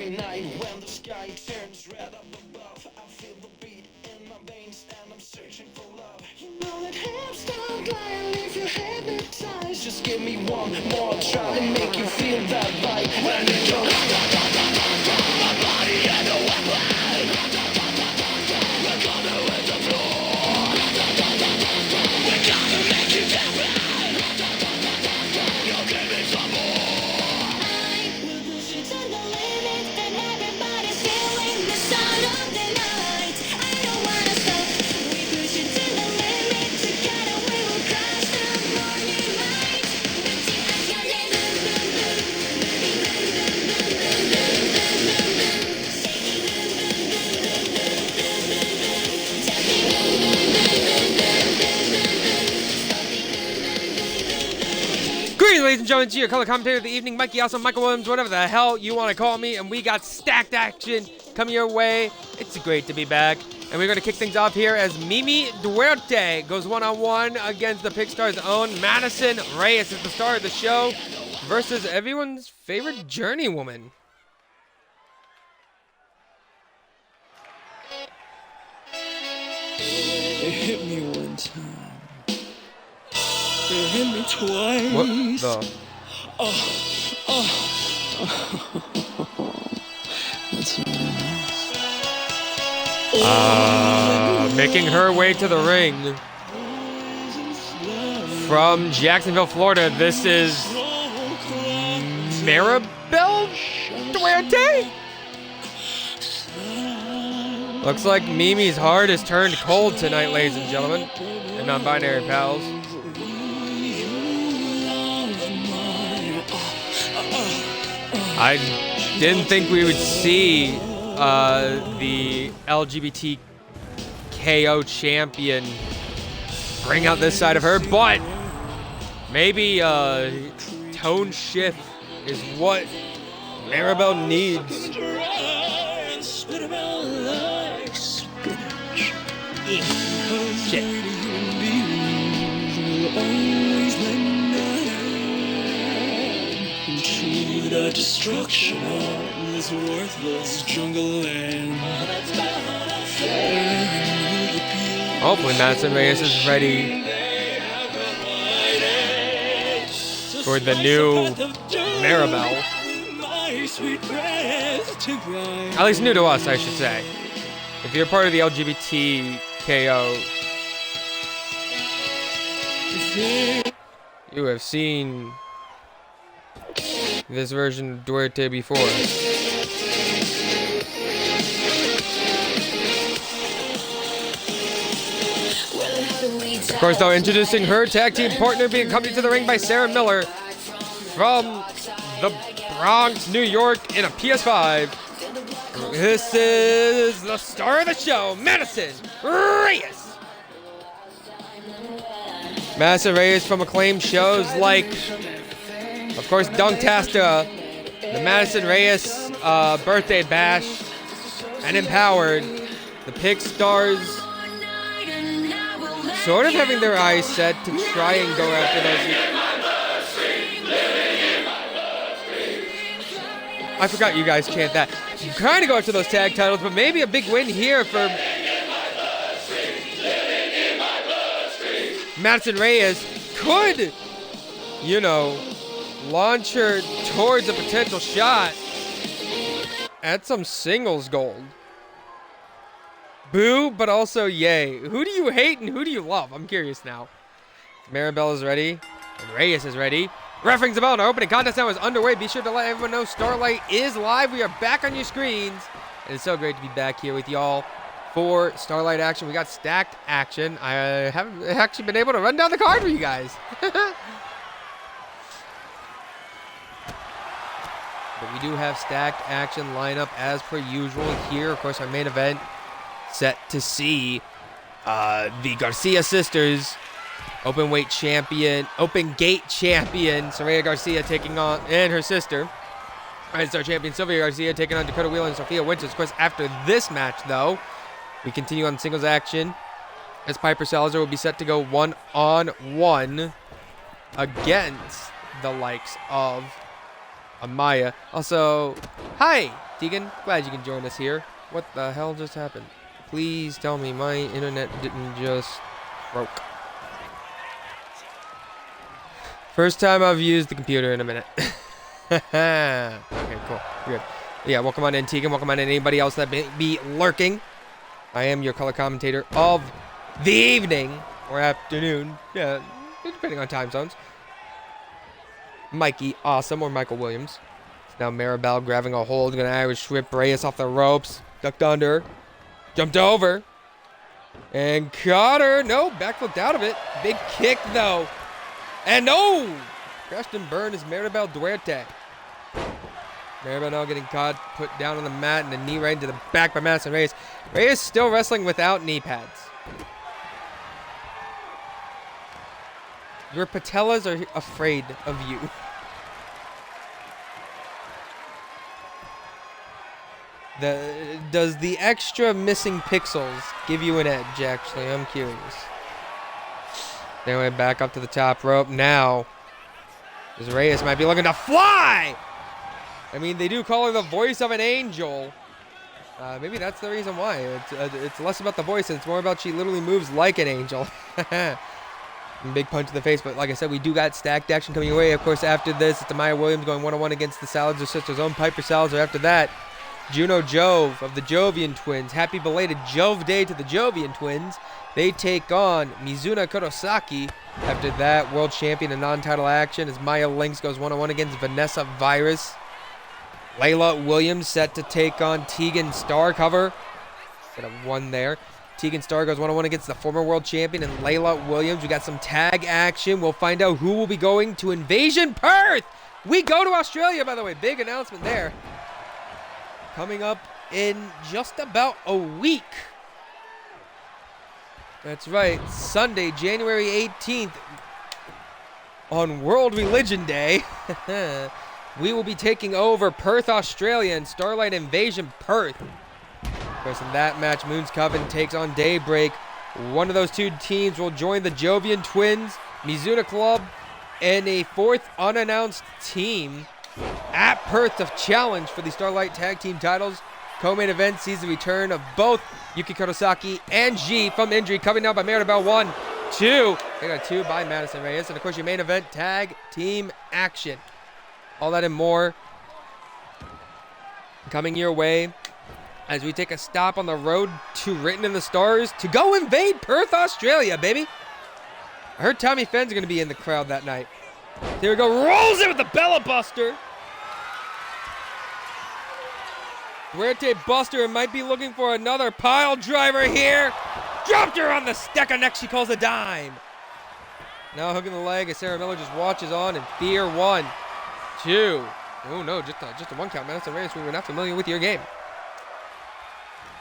stormy night when the sky turns red up above. I feel the beat in my veins and I'm searching for love. You know that hips don't lie and leave you hypnotized. Just give me one more try to make you feel that vibe when you go. My body and a weapon. We're gonna hit the floor. We're gonna make you happy. You'll give me some more. Greetings, ladies and gentlemen, to your color commentator of the evening, Mikey Awesome, Michael Williams, whatever the hell you want to call me, and we got stacked action coming your way. It's great to be back, and we're going to kick things off here as Mimi Duarte goes one-on-one against the Pigstar's own Madison Reyes at the start of the show versus everyone's favorite journey woman. It hit me one time. It hit me twice. What the? That's what it is. Making her way to the ring from Jacksonville, Florida, this is Maribel Duarte? Looks like Mimi's heart has turned cold tonight, ladies and gentlemen, and non-binary pals. I didn't think we would see the LGBT KO champion bring out this side of her, but maybe tone shift is what Maribel needs. Shit. The destruction of this worthless jungle land. Hopefully Madison Reyes is ready for the new Maribel. At least new to us, I should say. If you're part of the LGBT KO, you have seen this version of Duarte before. Of course, though, introducing her tag team partner, being accompanied to the ring by Sarah Miller from the Bronx, New York, in a PS5. This is the star of the show, Madison Reyes. Madison Reyes from acclaimed shows like, of course, Dunktastica, the Madison Reyes Birthday Bash, and Empowered. The Pigstars sort of having their eyes set to try and go after those. I forgot you guys chant that. Trying to go after those tag titles, but maybe a big win here for Madison Reyes could, you know, launch her towards a potential shot at some singles gold. Boo, but also yay. Who do you hate and who do you love? I'm curious now. Maribel is ready, and Reyes is ready. Refereeing the bell, and our opening contest now is underway. Be sure to let everyone know Starlight is live. We are back on your screens. It is so great to be back here with y'all for Starlight action. We got stacked action. I haven't actually been able to run down the card for you guys. But we do have stacked action lineup as per usual here. Of course, our main event set to see the Garcia sisters, open gate champion, Saraya Garcia taking on, and her sister, Star champion Sylvia Garcia taking on Dakota Wheeler and Sophia Winters. Of course, after this match, though, we continue on singles action as Piper Salazar will be set to go one-on-one against the likes of Amaya. Also, hi, Tegan, glad you can join us here. What the hell just happened? Please tell me my internet didn't just broke. First time I've used the computer in a minute. Okay, cool. Good. Yeah, welcome on in, Tegan. Welcome on in, anybody else that may be lurking. I am your color commentator of the evening or afternoon. Yeah, depending on time zones. Mikey Awesome or Michael Williams. Now Maribel grabbing a hold, gonna Irish whip Reyes off the ropes. Ducked under. Jumped over. And caught her. No, backflipped out of it. Big kick though. And no! Crashed and burned is Maribel Duarte. Maribel now getting caught, put down on the mat, and a knee right into the back by Madison Reyes. Reyes still wrestling without knee pads. Your patellas are afraid of you. Does the extra missing pixels give you an edge, actually? I'm curious. Anyway, back up to the top rope. Now, as Reyes might be looking to fly! I mean, they do call her the voice of an angel. Maybe that's the reason why. It's less about the voice, and it's more about she literally moves like an angel. Big punch to the face, but like I said, we do got stacked action coming your way. Of course, after this, it's Amaya Williams going one-on-one against the Salazar sisters. Own Piper Salazar. After that, Juno Jove of the Jovian twins. Happy belated Jove Day to the Jovian twins. They take on Mizuna Kurosaki. After that, world champion in non-title action as Maya Lynx goes one-on-one against Vanessa Virus. Layla Williams set to take on Tegan Starcover. Got a one there. Tegan Star goes one-on-one against the former world champion and Layla Williams. We got some tag action. We'll find out who will be going to Invasion Perth. We go to Australia, by the way. Big announcement there. Coming up in just about a week. That's right. Sunday, January 18th. On World Religion Day. We will be taking over Perth, Australia in Starlight Invasion Perth. Of course, in that match, Moon's Coven takes on Daybreak. One of those two teams will join the Jovian Twins, Mizuna Club, and a fourth unannounced team at Perth to challenge for the Starlight Tag Team titles. Co-main event sees the return of both Yuki Kurosaki and G from injury, coming down by Maribel 1, 2. They got 2 by Madison Reyes. And of course, your main event, tag team action. All that and more coming your way as we take a stop on the road to Written in the Stars to go invade Perth, Australia, baby. I heard Tommy Fenn's going to be in the crowd that night. Here we go. Rolls it with the Bella Buster. Duarte Buster might be looking for another pile driver here. Dropped her on the stack of neck. She calls a dime. Now hooking the leg as Sarah Miller just watches on in fear. 1, 2. Oh no, just a one count. Madison Reyes, we were not familiar with your game.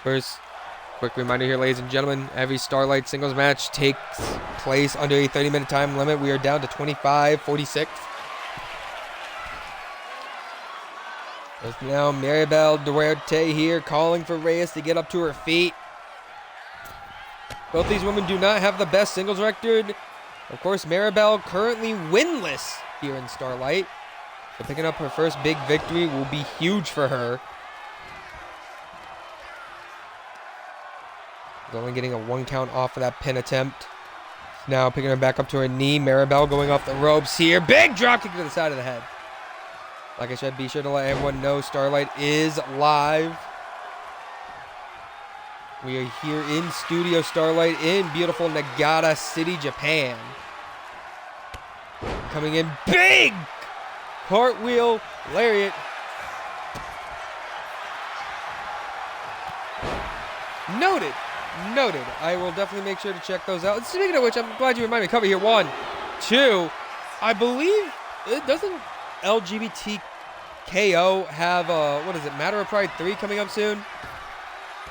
First, quick reminder here, ladies and gentlemen, every Starlight singles match takes place under a 30-minute time limit. We are down to 25:46. There's now Maribel Duarte here calling for Reyes to get up to her feet. Both these women do not have the best singles record. Of course, Maribel currently winless here in Starlight. So picking up her first big victory will be huge for her. Only getting a 1 count off of that pin attempt. Now picking her back up to her knee. Maribel going off the ropes here. Big drop kick to the side of the head. Like I said, be sure to let everyone know Starlight is live. We are here in Studio Starlight in beautiful Nagata City, Japan. Coming in big! Cartwheel, lariat. Noted. Noted. I will definitely make sure to check those out. Speaking of which, I'm glad you reminded me. Cover here. 1, 2. I believe, doesn't LGBTKO have, what is it, Matter of Pride 3 coming up soon?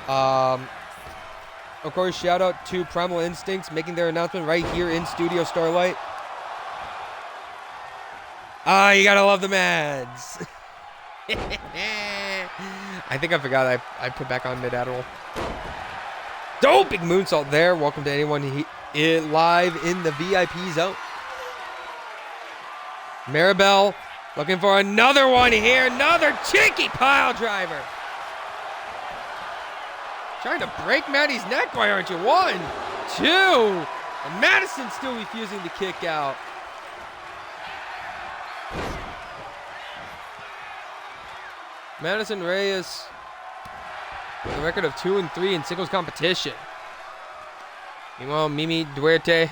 Of course, shout out to Primal Instincts making their announcement right here in Studio Starlight. Ah, you gotta love the Mads. I think I forgot I put back on mid-admiral. Oh, big moonsault there. Welcome to anyone live in the VIP zone. Maribel looking for another one here. Another cheeky pile driver. Trying to break Maddie's neck, why aren't you? 1, 2. And Madison still refusing to kick out. Madison Reyes with a record of 2-3 in singles competition. Meanwhile, Mimi Duarte.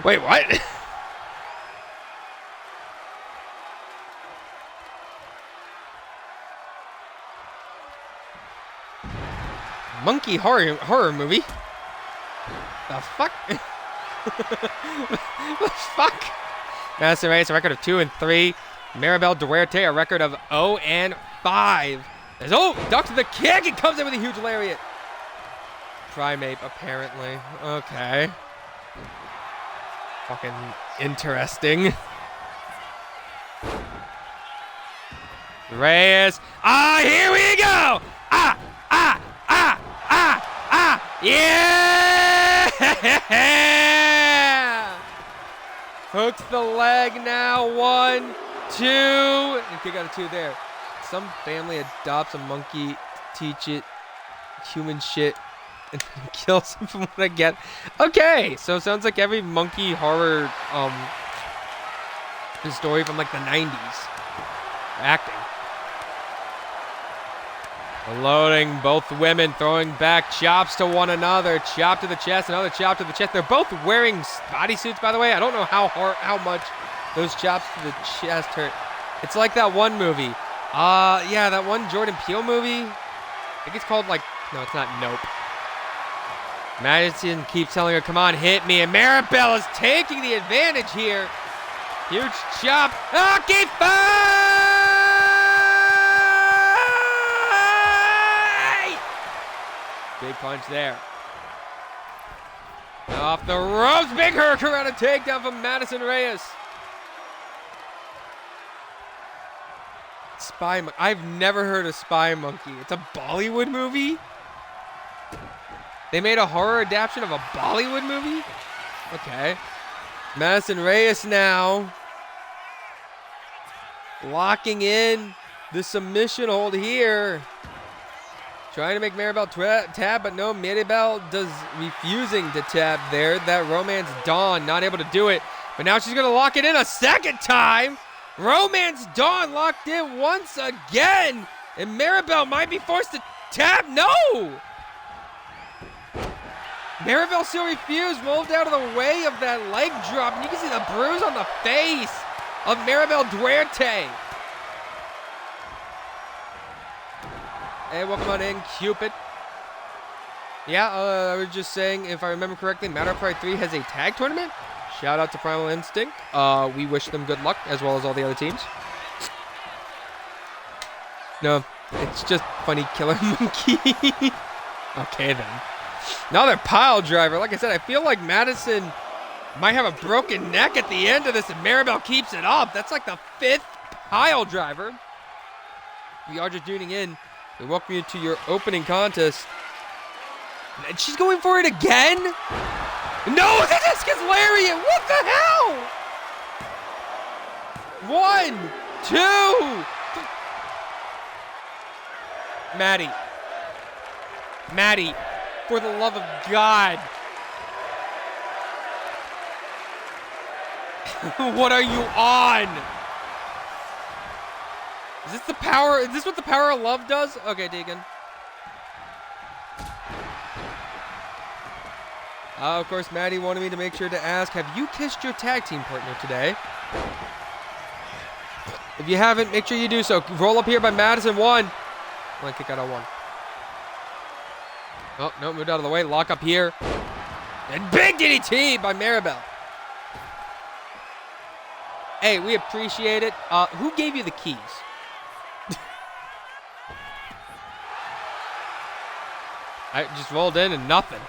Wait, what? Monkey horror movie? The fuck? The fuck? Madison Reyes, a record of 2-3. Maribel Duarte, a record of 0-5. Ducks the kick and comes in with a huge lariat. Primate, apparently. Okay. Fucking interesting. Reyes. Here we go! Yeah! Hooks the leg now. 1, 2. And kick out a 2 there. Some family adopts a monkey to teach it human shit and kills him from what I get. Okay, so it sounds like every monkey horror story from like the 90s. Acting. Loading both women, throwing back chops to one another. Chop to the chest, another chop to the chest. They're both wearing bodysuits, by the way. I don't know how much those chops to the chest hurt. It's like that one movie. Yeah, that one Jordan Peele movie. I think it's called like, no, it's not Nope. Madison keeps telling her, come on, hit me. And Maribel is taking the advantage here. Huge chop. Keep fight! Big punch there. Off the ropes. Big hurricane takedown from Madison Reyes. Spy Monkey. I've never heard of Spy Monkey. It's a Bollywood movie? They made a horror adaptation of a Bollywood movie? Okay. Madison Reyes now. Locking in the submission hold here. Trying to make Maribel tap, but no, Maribel refusing to tap there. That Romance Dawn not able to do it. But now she's going to lock it in a second time. Romance Dawn locked in once again. And Maribel might be forced to tap. No! Maribel still refused, moved out of the way of that leg drop. And you can see the bruise on the face of Maribel Duarte. Hey, welcome on in, Cupid. Yeah, I was just saying, if I remember correctly, Matter of Pride 3 has a tag tournament. Shout out to Primal Instinct. We wish them good luck, as well as all the other teams. No, it's just funny Killer Monkey. Okay, then. Another pile driver. Like I said, I feel like Madison might have a broken neck at the end of this, and Maribel keeps it up. That's like the 5th pile driver. We are just tuning in. We welcome you to your opening contest. And she's going for it again? No, this just gets lariat. What the hell? 1, 2. Maddie, for the love of God. What are you on? Is this the power? Is this what the power of love does? Okay, Deacon. Of course, Maddie wanted me to make sure to ask, have you kissed your tag team partner today? If you haven't, make sure you do so. Roll up here by Madison. 1. One kick out on 1. Oh, no, moved out of the way. Lock up here. And big DDT by Maribel. Hey, we appreciate it. Who gave you the keys? I just rolled in and nothing.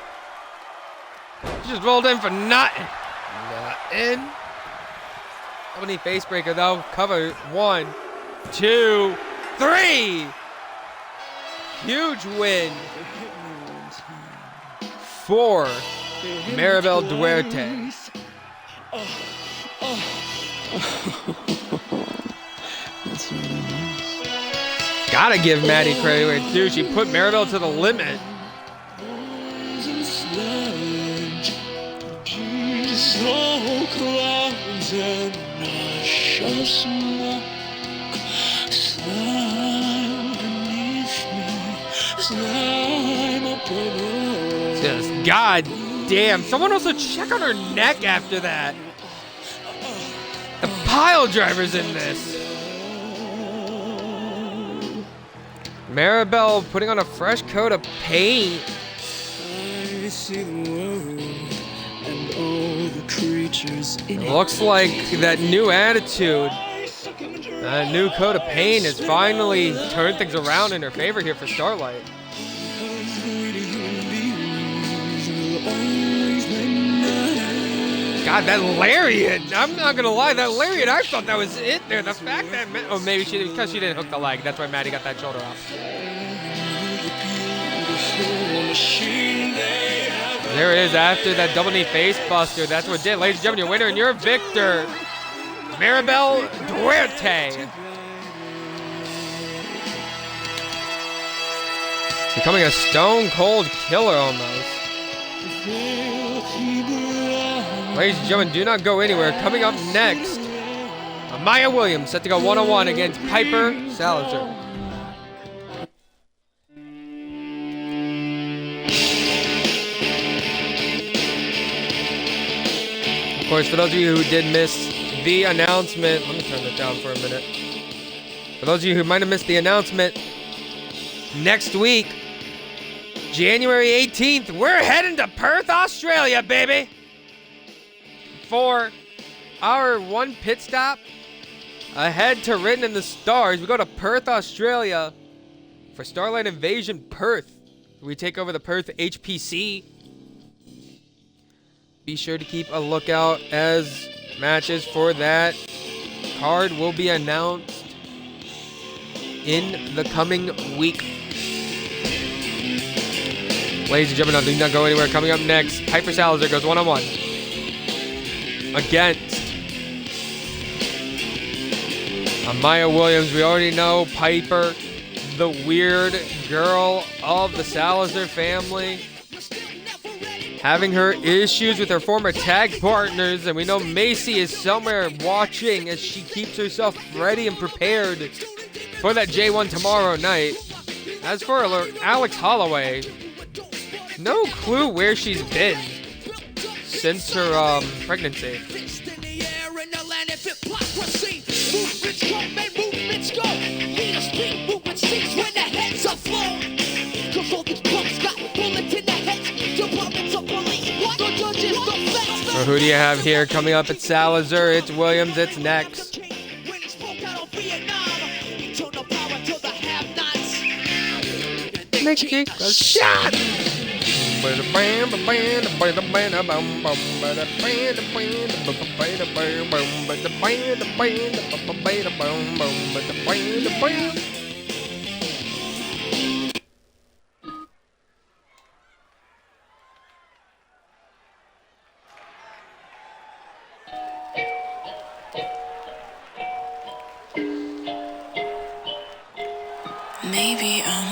Just rolled in for nothing. Nothing. Company face breaker though. Cover 1, 2, 3. Huge win for Maribel Duarte. That's really nice. Gotta give Maddie credit where it's due. She put Maribel to the limit. Just god damn. Someone also check on her neck after that. The pile driver's in this. Maribel putting on a fresh coat of paint. It looks like that new attitude, that new coat of paint has finally turned things around in her favor here for Starlight. God, that lariat! I'm not gonna lie, that lariat, I thought that was it there. The fact that, oh, maybe because she didn't hook the leg. That's why Maddie got that shoulder off. There it is after that double knee face buster. That's what did. Ladies and gentlemen, your winner and your victor, Maribel Duarte. Becoming a stone cold killer almost. Ladies and gentlemen, do not go anywhere. Coming up next, Maya Williams set to go one-on-one against Piper Salazar. Of course, for those of you who did miss the announcement, let me turn that down for a minute. For those of you who might have missed the announcement, next week, January 18th, we're heading to Perth, Australia, baby! For our one pit stop ahead to Written in the Stars, we go to Perth, Australia for Starlight Invasion Perth. We take over the Perth HPC. Be sure to keep a lookout as matches for that card will be announced in the coming week. Ladies and gentlemen, do not go anywhere. Coming up next, Piper Salazar goes one-on-one against Maya Williams. We already know Piper, the weird girl of the Salazar family, having her issues with her former tag partners, and we know Macy is somewhere watching as she keeps herself ready and prepared for that J1 tomorrow night. As for Alex Holloway, no clue where she's been since her pregnancy. So who do you have here coming up at Salazar? It's Williams, it's next. Make it a shot!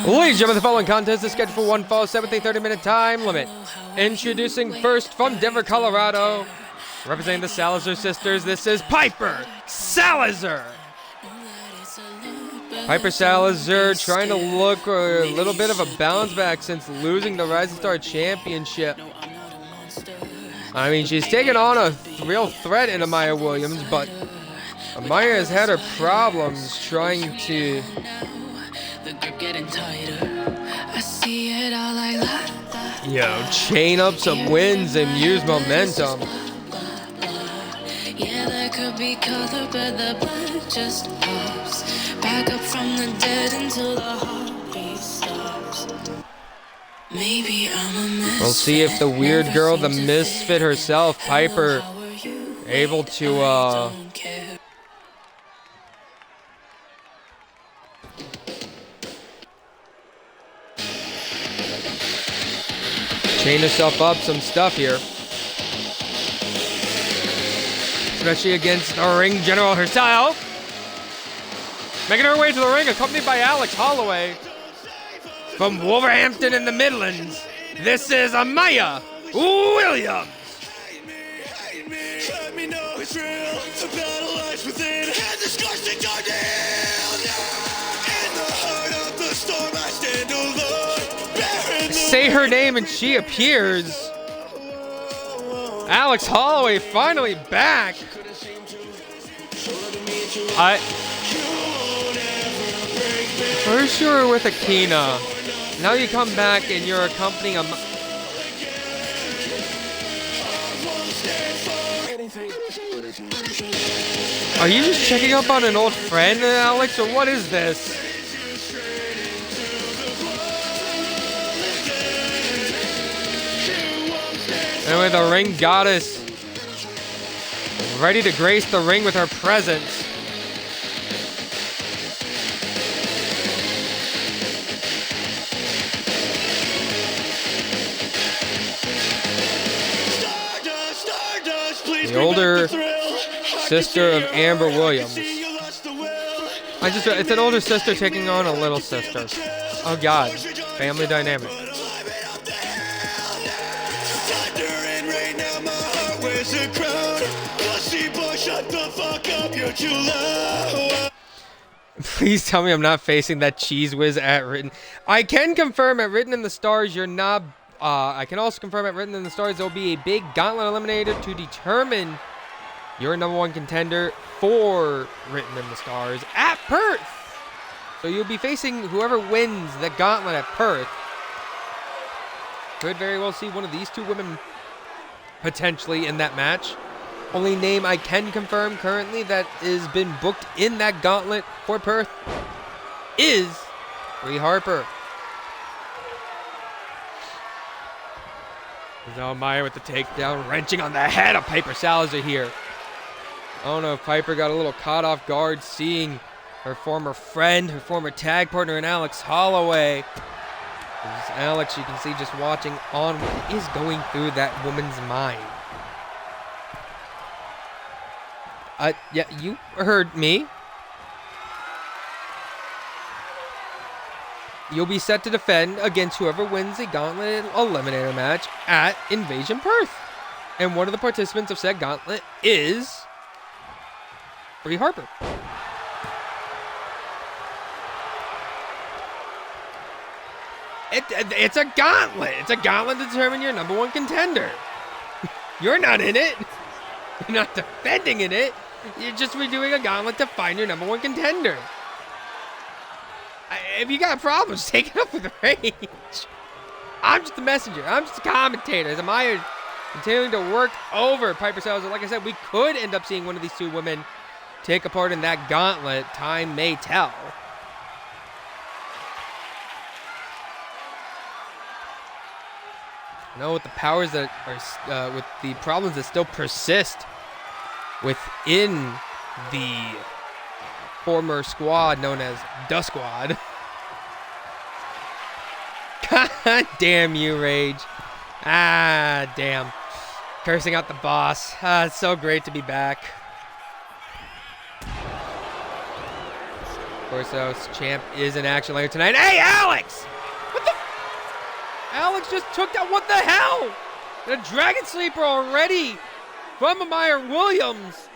Ladies and gentlemen, the following contest is scheduled for one fall, 7th, a 30-minute time limit. Introducing first from Denver, Colorado, representing the Salazar sisters, this is Piper Salazar. Piper Salazar trying to look a little bit of a bounce back since losing the Rising Star Championship. I mean, she's taken on a real threat in Amaya Williams, but Amaya has had her problems trying to... chain up some wins and use momentum. Yeah, that could be color, but the blood just pops. Back up from the dead until the heartbeat stops. Maybe I'm a misfit. We'll see if the weird girl, the misfit herself, Piper, able to chain herself up some stuff here. Especially against our ring general herself. Making her way to the ring, accompanied by Alex Holloway. From Wolverhampton in the Midlands, this is Amaya Williams. Let me know it's real. The battle lies within. And disgusting tornado. In the heart of the storm, I stand alone. Say her name and she appears. Alex Holloway finally back. First you were with Akina. Now you come back and you're accompanying Are you just checking up on an old friend, Alex, or what is this? Anyway, the ring goddess ready to grace the ring with her presence. The older sister of Amber Williams. It's an older sister taking on a little sister. Oh God, family dynamic. Please tell me I'm not facing that cheese whiz at Written. I can confirm at Written in the Stars you're not. I can also confirm at Written in the Stars there'll be a big gauntlet eliminator to determine your #1 contender for Written in the Stars at Perth. So you'll be facing whoever wins the gauntlet at Perth. Could very well see one of these two women potentially in that match. Only name I can confirm currently that has been booked in that gauntlet for Perth is Bree Harper. Meyer with the takedown, wrenching on the head of Piper Salazar here. I don't know if Piper got a little caught off guard seeing her former friend, her former tag partner in Alex Holloway. Alex, you can see just watching on what is going through that woman's mind. Yeah, you heard me. You'll be set to defend against whoever wins the Gauntlet Eliminator match at Invasion Perth. And one of the participants of said gauntlet is Bree Harper. It's a gauntlet. It's a gauntlet to determine your #1 contender. You're not in it. You're not defending in it. You're just redoing a gauntlet to find your #1 contender. If you got problems, take it up with Rage. I'm just the messenger. I'm just a commentator. As Amaya continuing to work over Piper Salazar. Like I said, we could end up seeing one of these two women take a part in that gauntlet. Time may tell. No, with the powers that are, with the problems that still persist within the former squad known as the Squad. God damn you, Rage. Ah, damn. Cursing out the boss. Ah, it's so great to be back. Of course, champ is in action later tonight. Hey, Alex! What the? Alex just took down. What the hell? And a Dragon Sleeper already from Amaya Williams.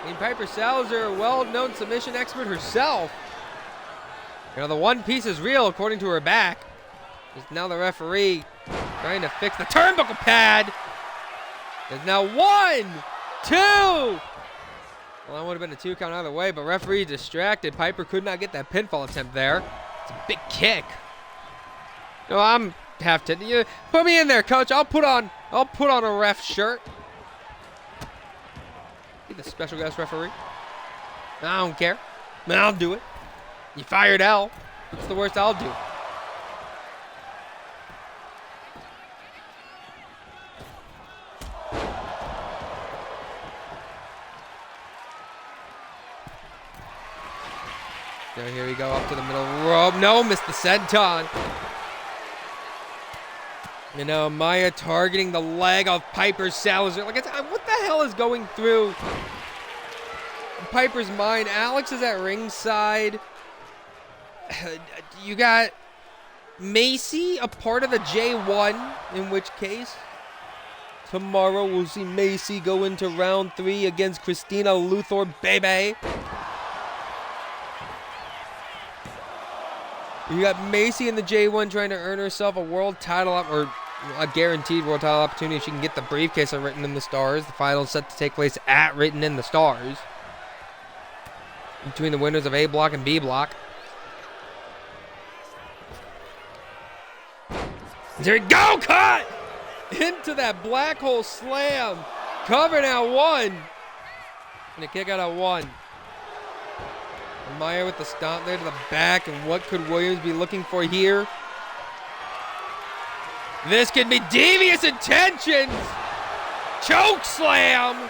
And Piper Salazar, a well-known submission expert herself. You know, the one piece is real, according to her back. There's now the referee trying to fix the turnbuckle pad. There's now 1, 2. Well, that would have been a 2 count either way, but referee distracted. Piper could not get that pinfall attempt there. It's a big kick. No, I'm half to. You put me in there, coach. I'll put on a ref shirt. Be the special guest referee. I don't care. I'll do it. You fired L. What's the worst I'll do? So here we go up to the middle rope. No, missed the senton. You know, Maya targeting the leg of Piper Salazar. Like, what the hell is going through Piper's mind. Alex is at ringside. You got Macy, a part of the J1, in which case tomorrow we'll see Macy go into round 3 against Christina Luthor, baby. You got Macy in the J1 trying to earn herself a world title or a guaranteed world title opportunity if she can get the briefcase of Written in the Stars. The final is set to take place at Written in the Stars between the winners of A block and B block. There we go, cut! Into that black hole slam. Covered at 1. And a kick out at 1. Meyer with the stomp there to the back. And what could Williams be looking for here? This could be devious intentions. Choke slam.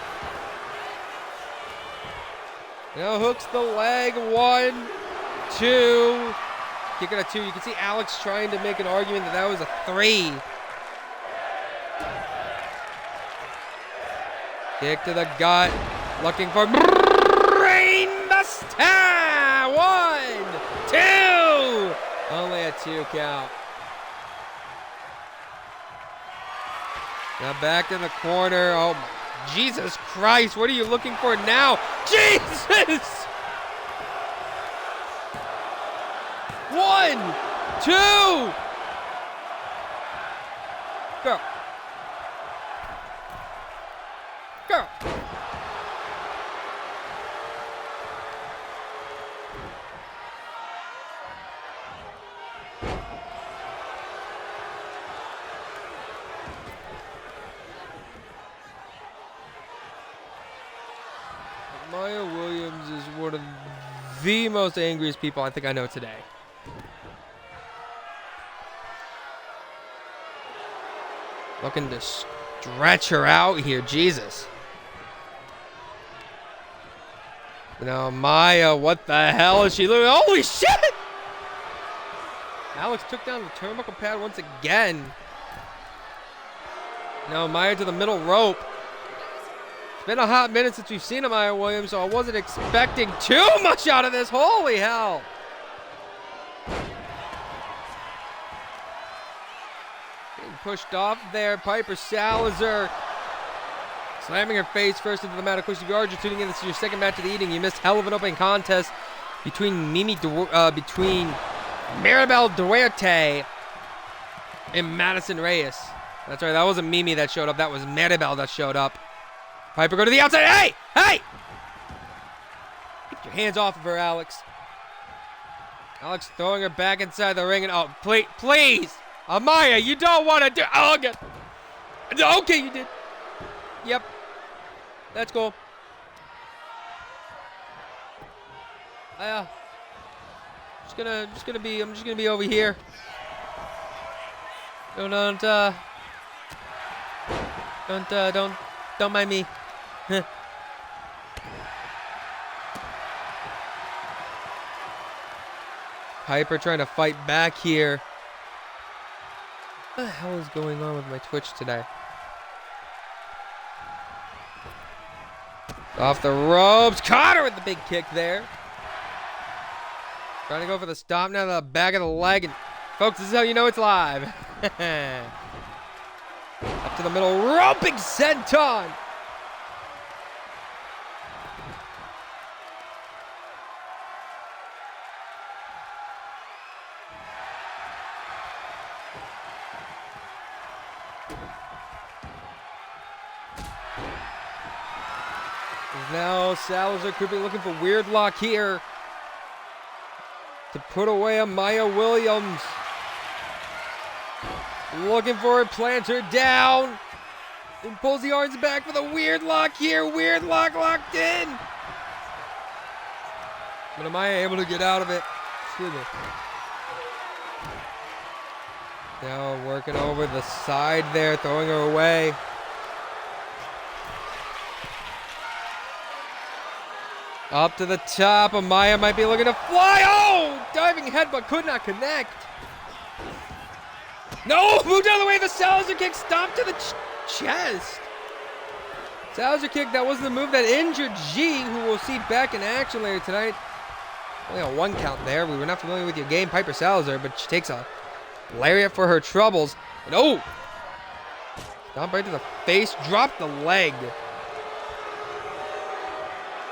Now hooks the leg. 1, 2. Kick out at 2. You can see Alex trying to make an argument that was a 3. Kick to the gut. Looking for Brain Buster. 1, 2. Only a 2 count. Now back in the corner. Oh, Jesus Christ. What are you looking for now? Jesus! 1, 2. Go. Go. Maya Williams is one of the most angriest people I think I know today. Looking to stretch her out here, Jesus. Now Maya, what the hell is she doing? Holy shit! Alex took down the turnbuckle pad once again. Now Maya to the middle rope. It's been a hot minute since we've seen a Maya Williams, so I wasn't expecting too much out of this. Holy hell. Getting pushed off there. Piper Salazar slamming her face first into the mat. Of course, if you are just tuning in, this is your second match of the evening. You missed hell of an opening contest between between Maribel Duarte and Madison Reyes. That's right, that wasn't Mimi that showed up. That was Maribel that showed up. Piper go to the outside. Hey! Hey! Get your hands off of her, Alex. Alex throwing her back inside the ring. And oh, please! Amaya, you don't want to do... Oh, God. Okay, you did. Yep. That's cool. I'm just gonna be over here. Don't mind me. Piper trying to fight back here. What the hell is going on with my Twitch today? Off the ropes. Caught her with the big kick there. Trying to go for the stomp now to the back of the leg. And folks, this is how you know it's live. Up to the middle rope. Big senton. Now Salazar could be looking for weird lock here to put away a Maya Williams. Looking for it, plants her down, and pulls the arms back for the weird lock here. Weird lock locked in. But Amaya able to get out of it. Excuse me. Now working over the side there, throwing her away. Up to the top. Amaya might be looking to fly. Oh! Diving headbutt could not connect. No! Moved out of the way. The Salazar kick stomped to the chest. Salzer kick, that wasn't the move that injured G, who we'll see back in action later tonight. Only a 1 count there. We were not familiar with your game, Piper Salzer, but she takes a lariat for her troubles. And oh! Stomp right to the face, drop the leg.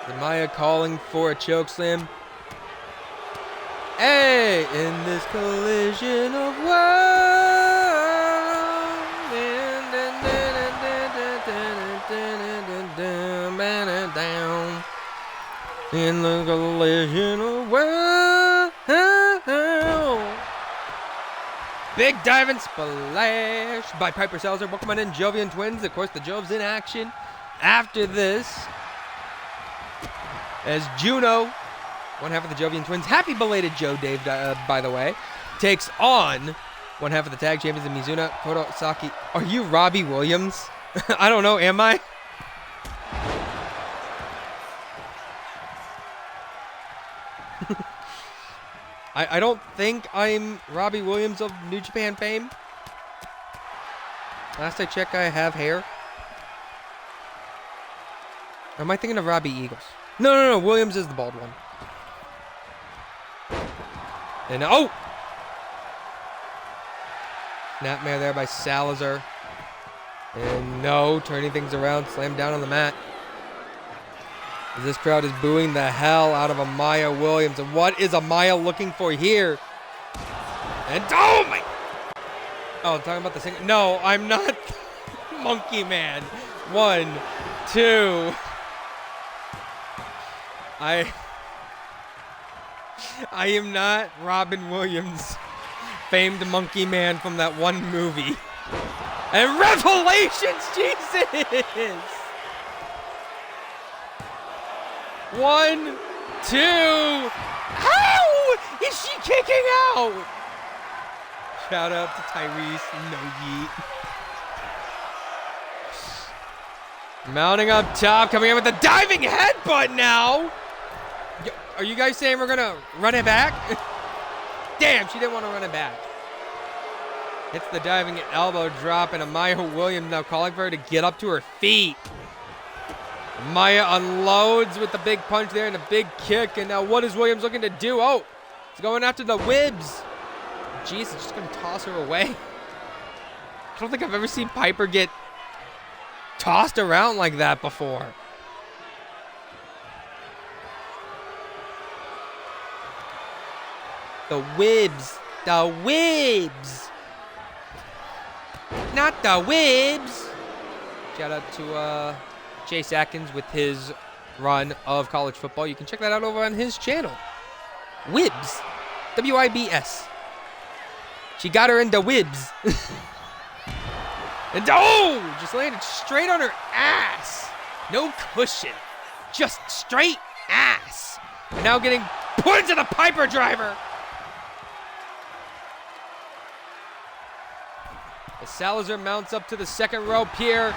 Amaya calling for a choke slam. Hey! In this collision of worlds. Down. In the collision of worlds. Big diving splash by Piper Salzer. Welcome on in, Jovian Twins. Of course, the Joves in action after this. As Juno, one half of the Jovian Twins, happy belated Joe Dave, by the way, takes on one half of the tag champions, Mizuna Kodosaki. Are you Robbie Williams? I don't know, am I? I don't think I'm Robbie Williams of New Japan fame. Last I checked, I have hair. Or am I thinking of Robbie Eagles? No. Williams is the bald one. And oh! Snapmare there by Salazar. And no, turning things around, slammed down on the mat. As this crowd is booing the hell out of Amaya Williams. And what is Amaya looking for here? And oh my! Oh, I'm talking about the single. No, I'm not Monkey Man. 1, 2. I am not Robin Williams, famed Monkey Man from that one movie. And Revelations, Jesus! 1, 2. How is she kicking out? Shout out to Tyrese No Yeet. Mounting up top, coming in with the diving headbutt now. Are you guys saying we're gonna run it back? Damn, she didn't want to run it back. Hits the diving elbow drop, and Amaya Williams now calling for her to get up to her feet. Amaya unloads with the big punch there and a big kick, and now what is Williams looking to do? Oh, it's going after the Wibs. Jeez, it's just gonna toss her away. I don't think I've ever seen Piper get tossed around like that before. The Wibs. The Wibs. Not the Wibs. Shout out to Chase Atkins with his run of college football. You can check that out over on his channel. Wibs. W-I-B-S. She got her into Wibs. And oh! Just landed straight on her ass. No cushion. Just straight ass. And now getting put into the Piper driver. As Salazar mounts up to the second rope here.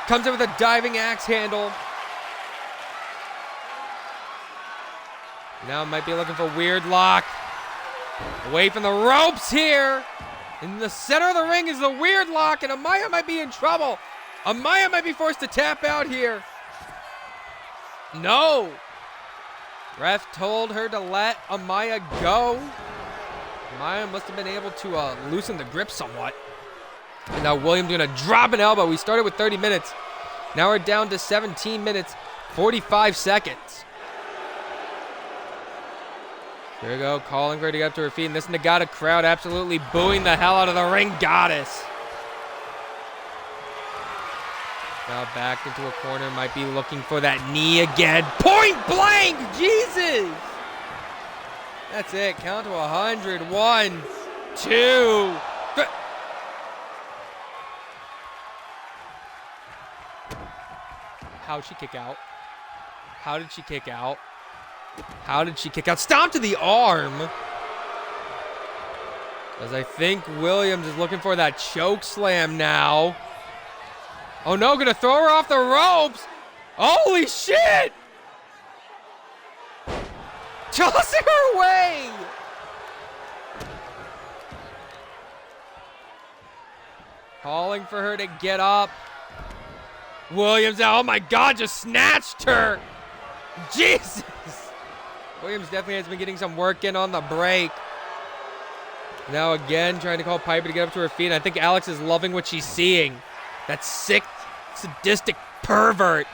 Comes in with a diving axe handle. Now might be looking for weird lock. Away from the ropes here. In the center of the ring is the weird lock, and Amaya might be in trouble. Amaya might be forced to tap out here. No. Ref told her to let Amaya go. Amaya must have been able to loosen the grip somewhat. And now Williams gonna drop an elbow. We started with 30 minutes. Now we're down to 17 minutes, 45 seconds. Here we go, calling for her to get up to her feet. And this Nagata crowd absolutely booing the hell out of the ring goddess. Now back into a corner, might be looking for that knee again. Point blank, Jesus! That's it, count to 100. 1, 2, 3. How'd she kick out? How did she kick out? How did she kick out? Stomp to the arm. As I think Williams is looking for that choke slam now. Oh no, gonna throw her off the ropes. Holy shit! Tossing her away. Calling for her to get up. Williams, oh my God, just snatched her. Jesus. Williams definitely has been getting some work in on the break. Now again, trying to call Piper to get up to her feet. I think Alex is loving what she's seeing. That sick, sadistic pervert.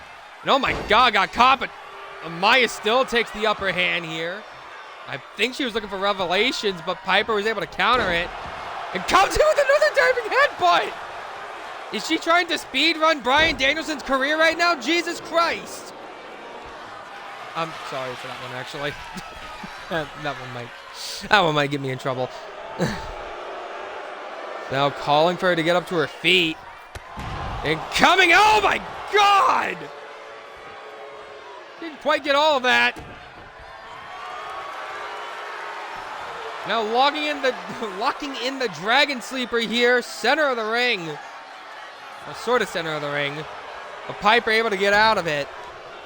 And oh my God, got caught, but Amaya still takes the upper hand here. I think she was looking for revelations, but Piper was able to counter it. And comes in with another diving headbutt. Is she trying to speed run Bryan Danielson's career right now? Jesus Christ. I'm sorry for that one, actually. that one might get me in trouble. Now calling for her to get up to her feet. And coming, oh my God! Didn't quite get all of that. Now locking in the Dragon Sleeper here, center of the ring. Well, sort of center of the ring. But Piper able to get out of it.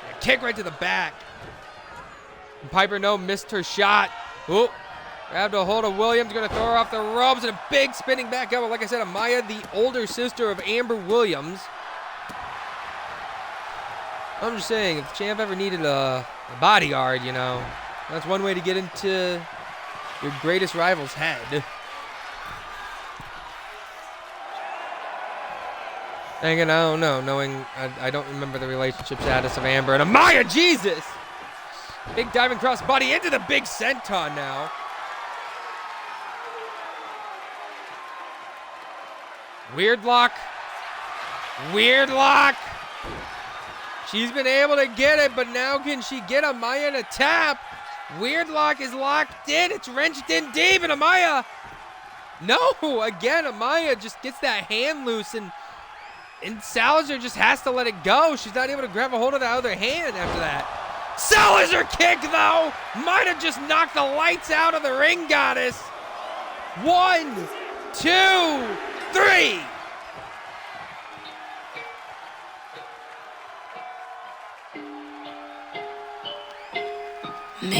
And a kick right to the back. And Piper missed her shot. Oop. Grabbed a hold of Williams, gonna throw her off the ropes, and a big spinning back elbow. Like I said, Amaya, the older sister of Amber Williams. I'm just saying, if the champ ever needed a bodyguard, you know, that's one way to get into your greatest rival's head. And again, I don't know, I don't remember the relationship status of Amber and Amaya, Jesus! Big diving cross body into the big senton now. Weird lock. Weird lock. She's been able to get it, but now can she get Amaya to tap? Weird lock is locked in. It's wrenched in deep, and Amaya. No, again, Amaya just gets that hand loose, and Salazar just has to let it go. She's not able to grab a hold of the other hand after that. Salazar kick, though, might have just knocked the lights out of the ring goddess. 1, 2, 3.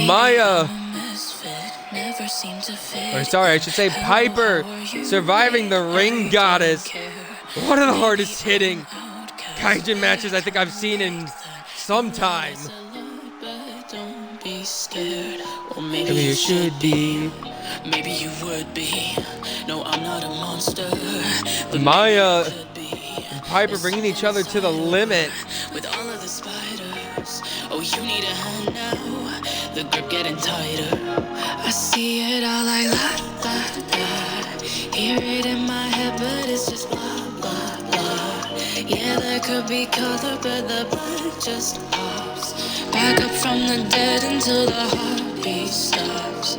Maya. Or sorry, I should say Piper surviving the ring goddess. One of the hardest hitting Kaijin matches I think I've seen in some time. Maybe you should be. Maybe you would be. No, I'm not a monster. Maya and Piper bringing each other to the limit. With all of the spiders. Oh, you need a hand now. The grip getting tighter. I see it all like la la la. Hear it in my head, but it's just blah blah blah. Yeah, there could be color, but the blood just pops. Back up from the dead until the heartbeat stops.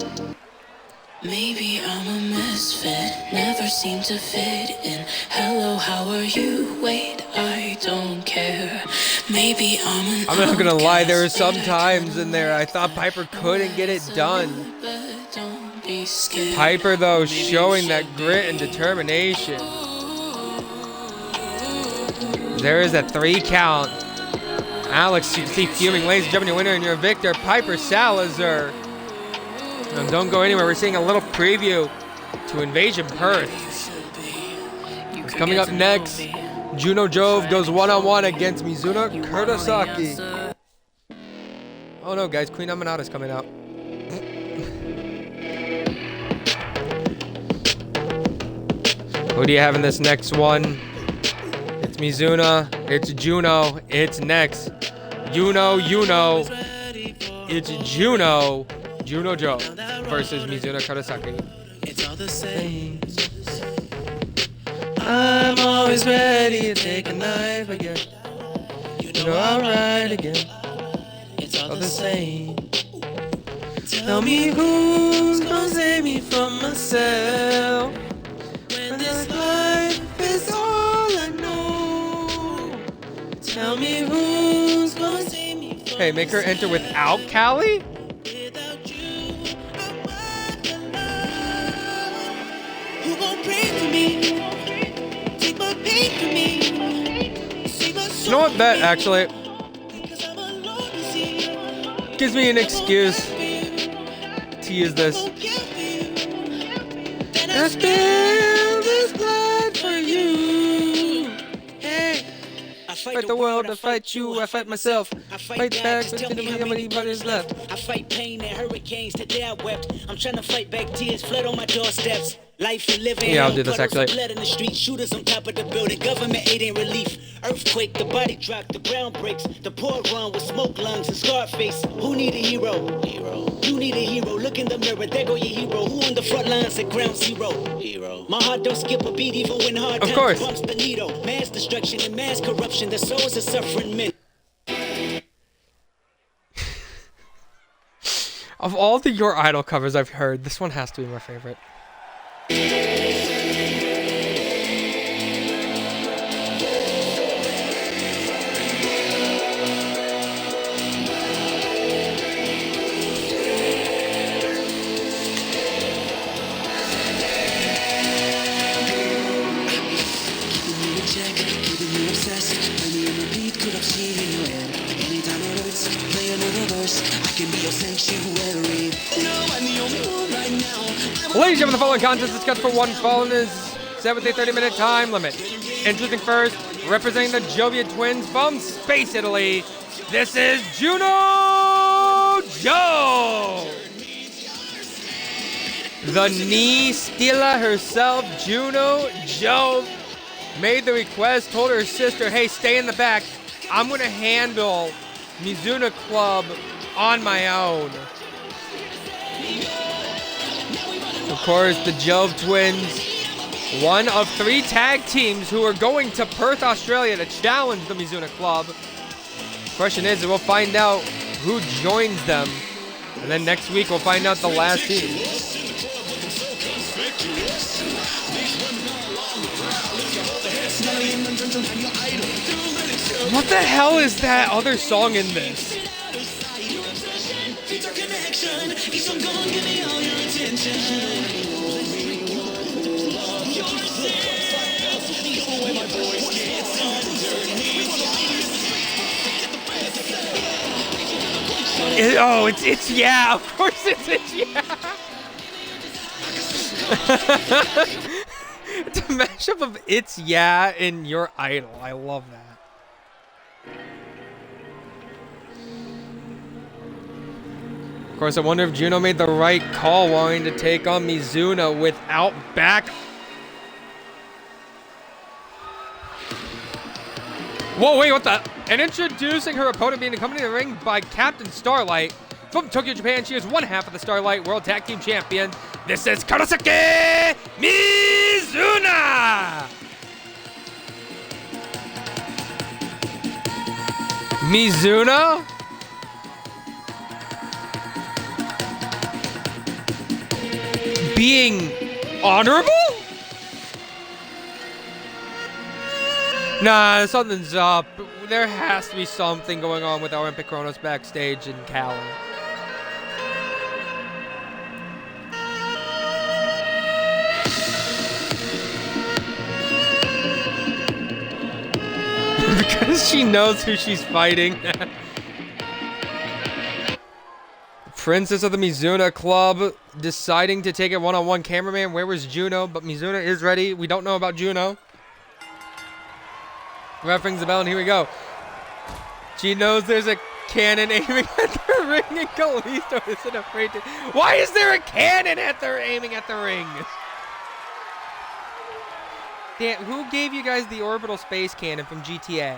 Maybe I'm a misfit, never seem to fit in. Hello, how are you? Wait, I don't care. Maybe I'm not gonna lie, there were some times in there I thought Piper couldn't get it done. Piper, though, showing that grit and determination. There is a 3 count. Alex, you can see fuming. Ladies and gentlemen, your winner and your victor, Piper Salazar. And don't go anywhere. We're seeing a little preview to Invasion Perth. Coming up next, Juno Jove goes one-on-one against Mizuna Kurosaki. Oh no, guys, Queen Amanada's coming out. Who do you have in this next one? It's Mizuna, it's Juno, it's next. It's Juno Jove versus Mizuna Kurosaki. It's all the same. I'm always ready to take a knife again. You know I'll ride again. It's all the same. Tell me who's gonna save me from myself when this life is all I know. Tell me who's gonna save me from Hey, make her enter without Callie? without you. Who gon' pray for me? Take my pain for me. Save my soul. You know what, Bet, actually, Because I'm alone, you see. gives me an excuse to use this. I spill this blood for you. Hey, I Fight the world, I fight you, I fight myself. I Fight back, but tell me how many brothers left. I fight pain and hurricanes, today I wept. I'm trying to fight back tears, flood on my doorsteps. Life and living, Yeah, I'll do this puddles of actually. blood in the street, shooters on top of the building, government aid ain't relief. Earthquake, the body drop, the ground breaks, the poor run with smoke lungs and scar face. Who need a hero? You need a hero. Look in the mirror, there go your hero. Who on the front lines at ground zero? My heart don't skip a beat even when hard Of times course. bumps the needle. Mass destruction and mass corruption, the souls of suffering men. Of all the Your Idol covers I've heard, this one has to be my favorite. Ladies and gentlemen, the following contest is scheduled for one fall and is set with a 30-minute time limit. Introducing first, representing the Jovia twins from Space Italy, this is Juno Joe! The knee Stilla herself, Juno Joe, made the request, told her sister, hey, stay in the back. I'm going to handle Mizuna Club on my own. Of course, the Jove twins, one of 3 tag teams who are going to Perth, Australia to challenge the Mizuna Club. Question is, we'll find out who joins them. And then next week, we'll find out the last team. What the hell is that other song in this? It's yeah, of course it's yeah. It's a mashup of It's Yeah and Your Idol. I love that. Of course, I wonder if Juno made the right call wanting to take on Mizuna without back. Whoa, wait, what the? And introducing her opponent being accompanied in the ring by Captain Starlight. From Tokyo, Japan, she is one half of the Starlight World Tag Team Champion. This is Kurosaki Mizuna! Mizuna? Being honorable? Nah, something's up. There has to be something going on with Olympic Kronos backstage in Cali. Because she knows who she's fighting. Princess of the Mizuna Club deciding to take it one-on-one. Cameraman, where was Juno? But Mizuna is ready. We don't know about Juno. Ref rings the bell, and here we go. She knows there's a cannon aiming at the ring, and Kalisto isn't afraid to... Why is there a cannon aiming at the ring? Damn, who gave you guys the orbital space cannon from GTA?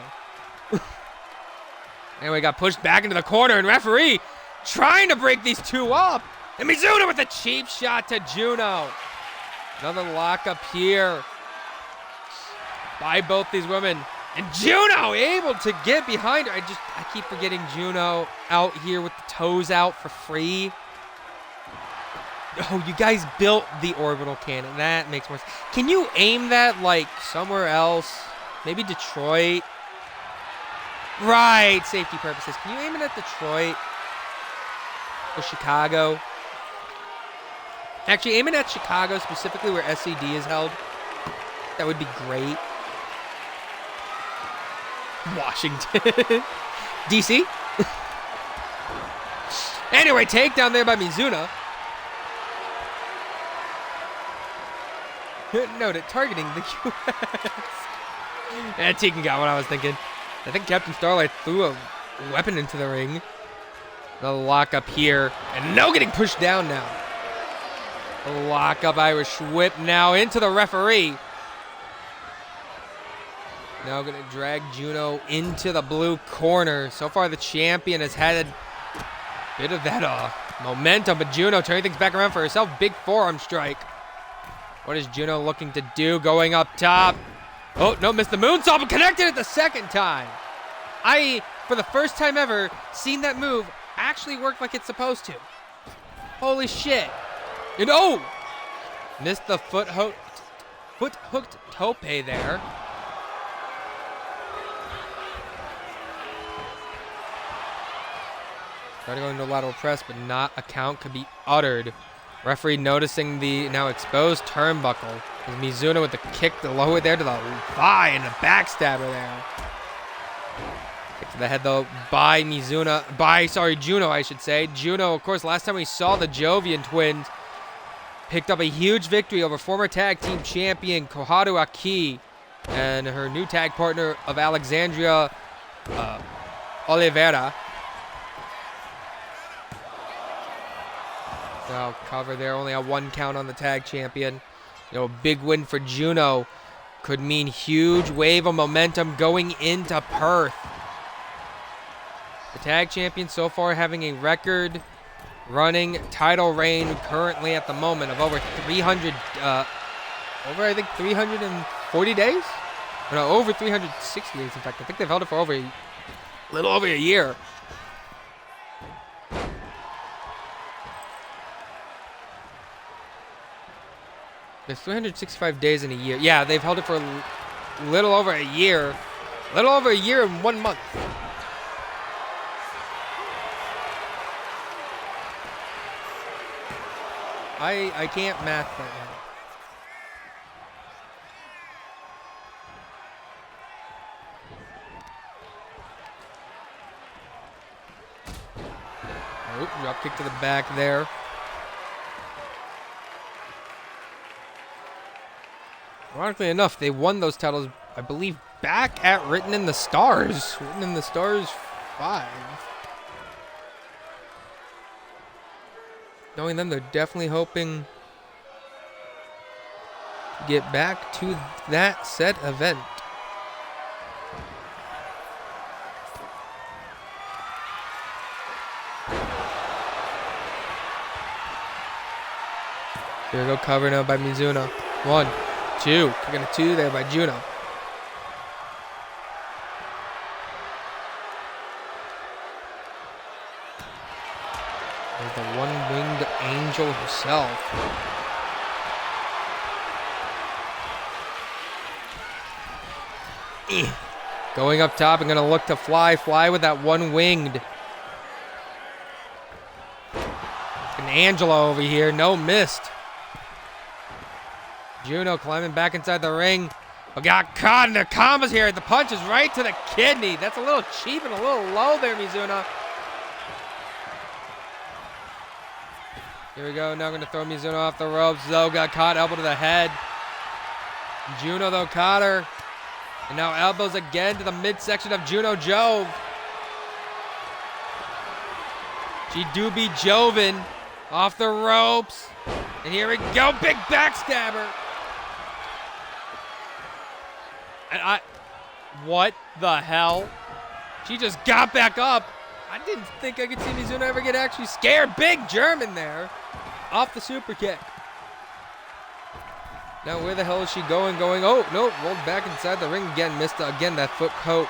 Anyway, got pushed back into the corner, and referee trying to break these two up. And Mizuna with a cheap shot to Juno. Another lockup here by both these women. And Juno able to get behind her. I keep forgetting Juno out here with the toes out for free. Oh, you guys built the orbital cannon. That makes more sense. Can you aim that like somewhere else? Maybe Detroit? Right, safety purposes. Can you aim it at Detroit? Or Chicago? Actually, aim it at Chicago, specifically where SCD is held. That would be great. Washington. DC? Anyway, takedown there by Mizuna. Noted, targeting the U.S. And Tegan got what I was thinking. I think Captain Starlight threw a weapon into the ring. The lock up here. And no getting pushed down now. The lock up Irish whip now into the referee. Now going to drag Juno into the blue corner. So far the champion has had a bit of that momentum, but Juno turning things back around for herself. Big forearm strike. What is Juno looking to do? Going up top. Oh, no, missed the moonsault, but connected it the second time. For the first time ever, seen that move actually work like it's supposed to. Holy shit. And oh! Missed the foot hooked tope there. Trying to go into lateral press, but not a count could be uttered. Referee noticing the now exposed turnbuckle. Mizuno with the kick to lower there to the thigh and a backstabber there. Kick to the head though by Juno, I should say. Juno, of course, last time we saw the Jovian twins, picked up a huge victory over former tag team champion Koharu Aki and her new tag partner of Alexandria Oliveira. Now cover there, only a 1 count on the tag champion. Big win for Juno. Could mean huge wave of momentum going into Perth. The tag champion so far having a record running title reign currently at the moment of over 300, I think 340 days? No, over 360 days in fact. I think they've held it for a little over a year. There's 365 days in a year. Yeah, they've held it for a little over a year. A little over a year and 1 month. I can't math that now. Oop, drop kick to the back there. Ironically enough, they won those titles, I believe, back at Written in the Stars. Written in the Stars 5. Knowing them, they're definitely hoping to get back to that said event. Here we go, cover now by Mizuno. 1, 2. Kicking a 2 there by Juno. There's the one-winged angel herself. Going up top and going to look to fly with that one-winged. An Angela over here, no missed. Juno climbing back inside the ring. But got caught in the combos here. The punch is right to the kidney. That's a little cheap and a little low there, Mizuno. Here we go. Now going to throw Mizuno off the ropes. Zoe got caught, elbow to the head. Juno, though, caught her. And now elbows again to the midsection of Juno Jove. She do be Joven. Off the ropes. And here we go. Big backstabber. And what the hell? She just got back up. I didn't think I could see Mizuno ever get actually scared. Big German there. Off the super kick. Now where the hell is she going? Oh, no. Rolled back inside the ring again. Missed again that foot tope.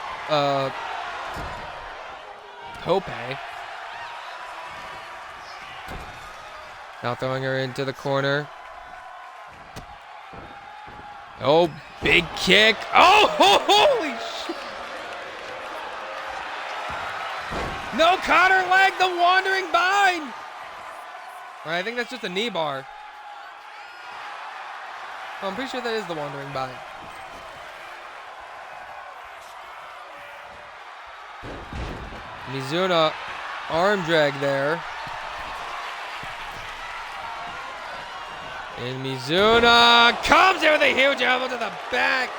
Now throwing her into the corner. Oh, big kick. Oh, holy shit. No, Connor leg, the wandering bind. All right, I think that's just a knee bar. Oh, I'm pretty sure that is the wandering bind. Mizuno arm drag there. And Mizuno comes in with a huge elbow to the back.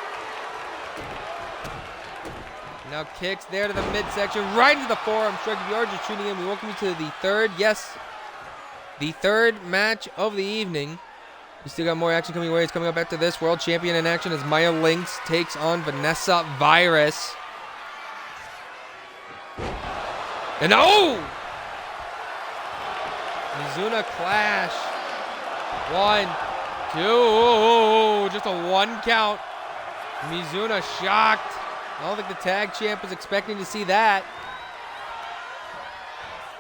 Now kicks there to the midsection, right into the forearm strike. If you are just tuning in, we welcome you to the third match of the evening. We still got more action coming your way. It's coming up after this. World champion in action as Maya Lynx takes on Vanessa Virus. And oh! Mizuna clash. 1, 2, just a 1 count. Mizuna shocked. I don't think the tag champ was expecting to see that.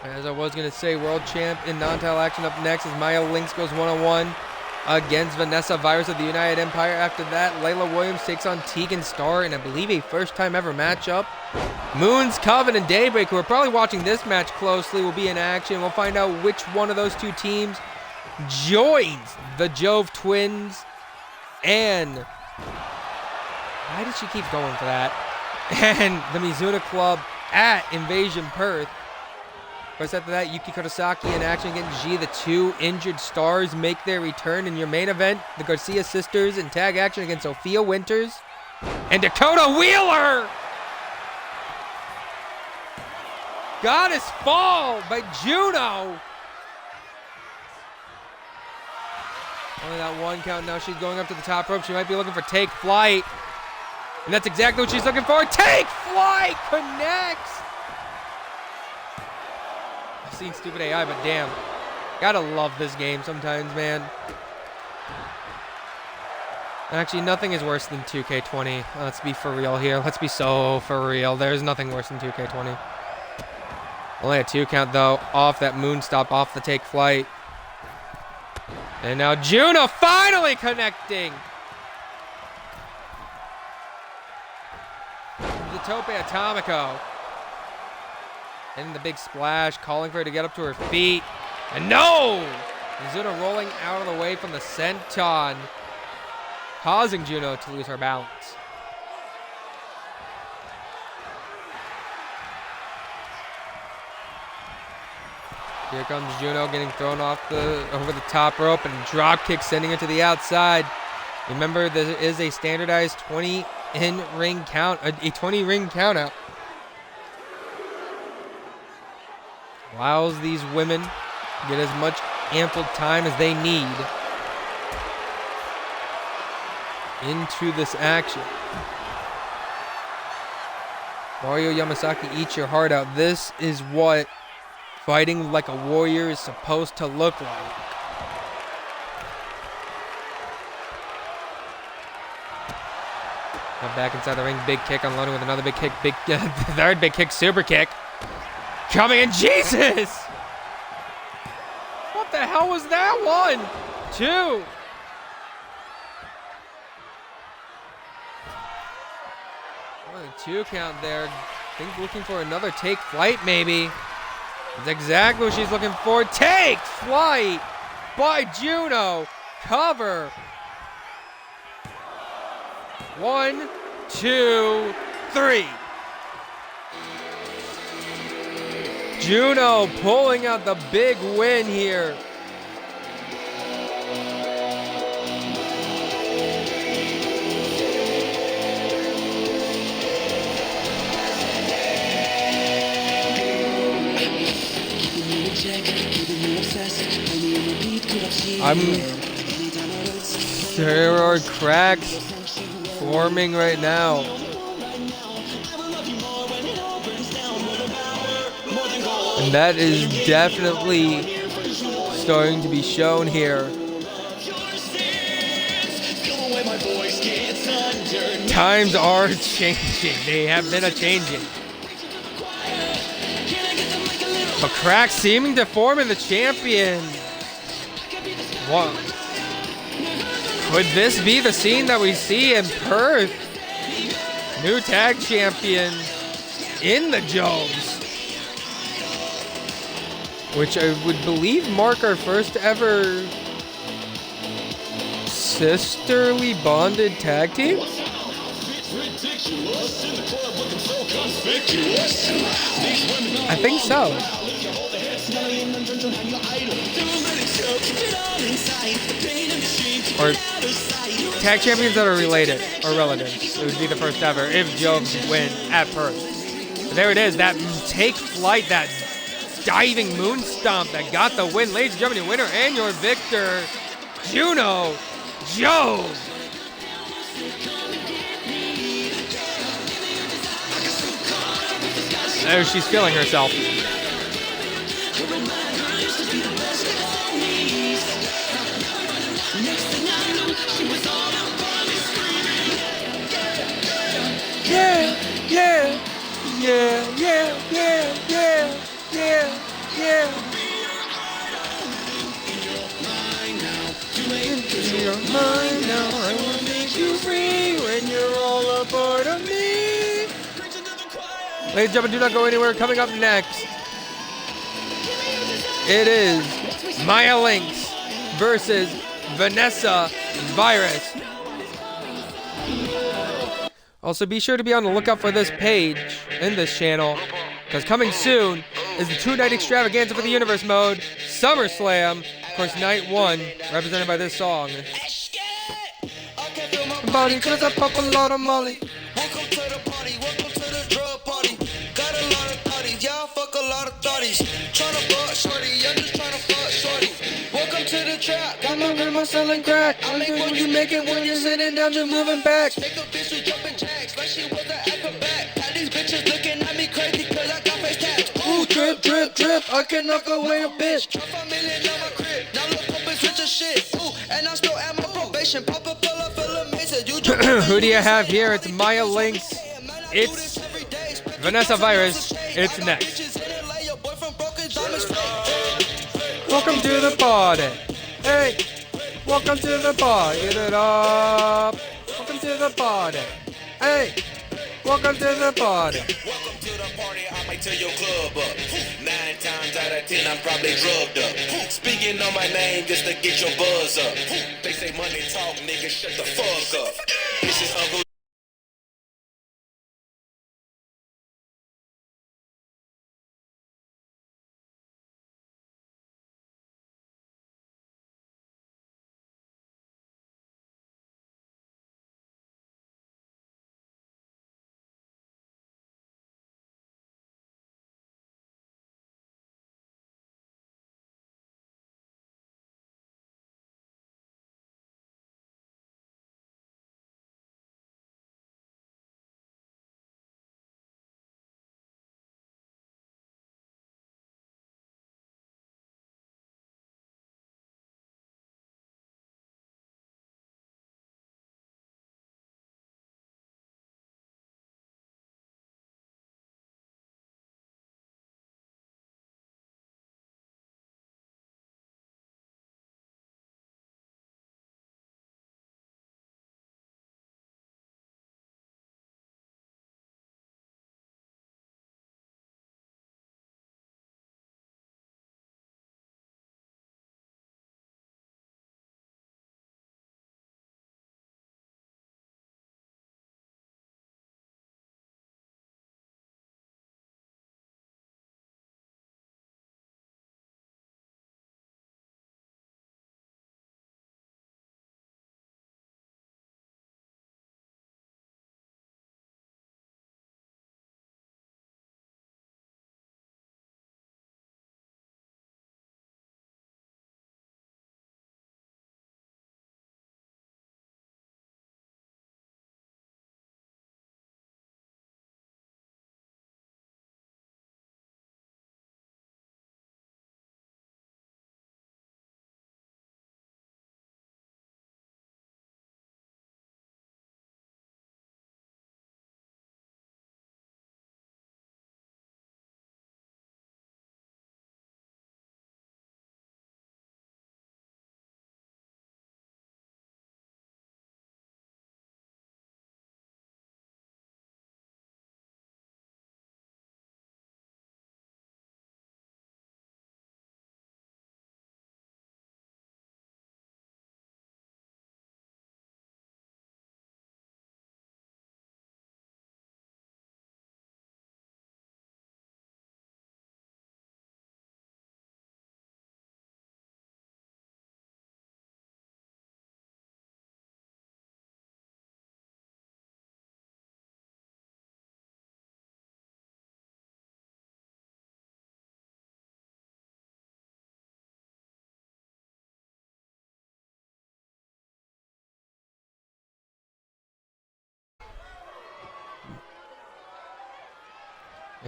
As I was going to say, world champ in non-title action up next as Maya Lynx goes one-on-one against Vanessa Virus of the United Empire. After that, Layla Williams takes on Tegan Starr in, I believe, a first-time ever matchup. Moon's Coven and Daybreak, who are probably watching this match closely, will be in action. We'll find out which one of those two teams joins the Jove Twins. And why did she keep going for that? And the Mizuna Club at Invasion Perth. Of course, after that, Yuki Kurosaki in action against G. The two injured stars make their return in your main event. The Garcia sisters in tag action against Sophia Winters and Dakota Wheeler. Goddess Fall by Juno. Only that 1 count. Now she's going up to the top rope. She might be looking for Take Flight. And that's exactly what she's looking for. Take Flight connects. I've seen stupid AI, but damn. Gotta love this game sometimes, man. Actually, nothing is worse than 2K20. Let's be for real here. Let's be so for real. There's nothing worse than 2K20. Only a 2 count, though. Off that moon stop, off the Take Flight. And now Juno finally connecting. The Tope Atomico. And the big splash, calling for her to get up to her feet. And no! Juno rolling out of the way from the senton, causing Juno to lose her balance. Here comes Juno getting thrown off over the top rope and drop kick, sending her to the outside. Remember, there is a standardized 20 in-ring count, a 20-ring count out. Allows these women to get as much ample time as they need into this action. Mario Yamasaki, eat your heart out. This is what fighting like a warrior is supposed to look like. Now back inside the ring, big kick, unloading with another big kick, third big kick, super kick. Coming in, Jesus! What the hell was that? 1, 2. Another 2 count there. I think looking for another Take Flight, maybe. That's exactly what she's looking for. Take Flight by Juno. Cover. 1, 2, 3. Juno pulling out the big win here. There are cracks forming right now. And that is definitely starting to be shown here. Times are changing. They have been a-changing. But cracks seeming to form in the champion. What? Could this be the scene that we see in Perth? New tag champion in the Jones. Which I would believe mark our first ever sisterly bonded tag team. I think so. Or tag champions that are related or relatives. It would be the first ever if Joe win at first. But there it is. That take flight, that diving moon stomp that got the win. Ladies and gentlemen, your winner and your victor, Juno Joe. There she's feeling herself. Yeah, yeah, yeah, yeah, yeah, yeah, yeah, yeah. Into your mind now, I wanna make you free when you're all a part of me. Ladies and gentlemen, do not go anywhere. Coming up next, it is Maya Lynx versus Vanessa Virus. Also, be sure to be on the lookout for this page in this channel, because coming soon is the 2-night extravaganza for the Universe mode, SummerSlam. Of course, night 1, represented by this song. Body, cause I pop a lot of molly. Welcome to the party, welcome to the drug party. Got a lot of thotties, y'all fuck a lot of thotties. Tryna fuck shorty, I'm just tryna fuck shorty. Welcome to the trap, got my grandma selling crack. I make what you making when you're sitting down, just moving back. Make a bitch who jumping jacks, like she was an acrobat. Had these bitches looking at me crazy, cause I got face tats. Ooh, drip, drip, drip, I can knock away a bitch. Drop $5 million on my crib, now look up and switch a shit. Ooh, and I'm still at my probation, pop a pill, I feel amazing. Who do you have here? It's Maya Lynx. It's Vanessa Virus. It's next. Welcome to the party. Hey, welcome to the party. Get it up. Welcome to the party. Hey, welcome to the party. Welcome to the party, I might tear your club up. 9 times out of 10, I'm probably drugged up. Speaking on my name just to get your buzz up. They say money talk, nigga, shut the fuck up. This is Uncle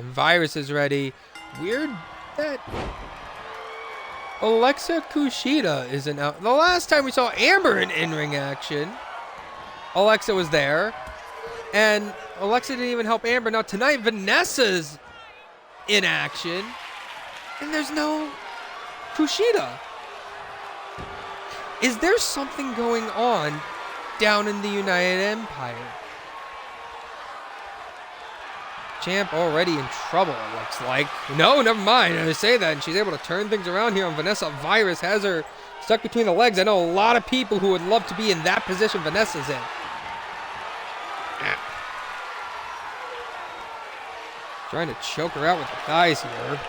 And Virus is ready. Weird that Alexa Kushida isn't out. The last time we saw Amber in in-ring action, Alexa was there. And Alexa didn't even help Amber. Now tonight, Vanessa's in action. And there's no Kushida. Is there something going on down in the United Empire? Champ already in trouble, it looks like. No, never mind. I say that, and she's able to turn things around here on Vanessa. Virus has her stuck between the legs. I know a lot of people who would love to be in that position Vanessa's in. Trying to choke her out with the thighs here.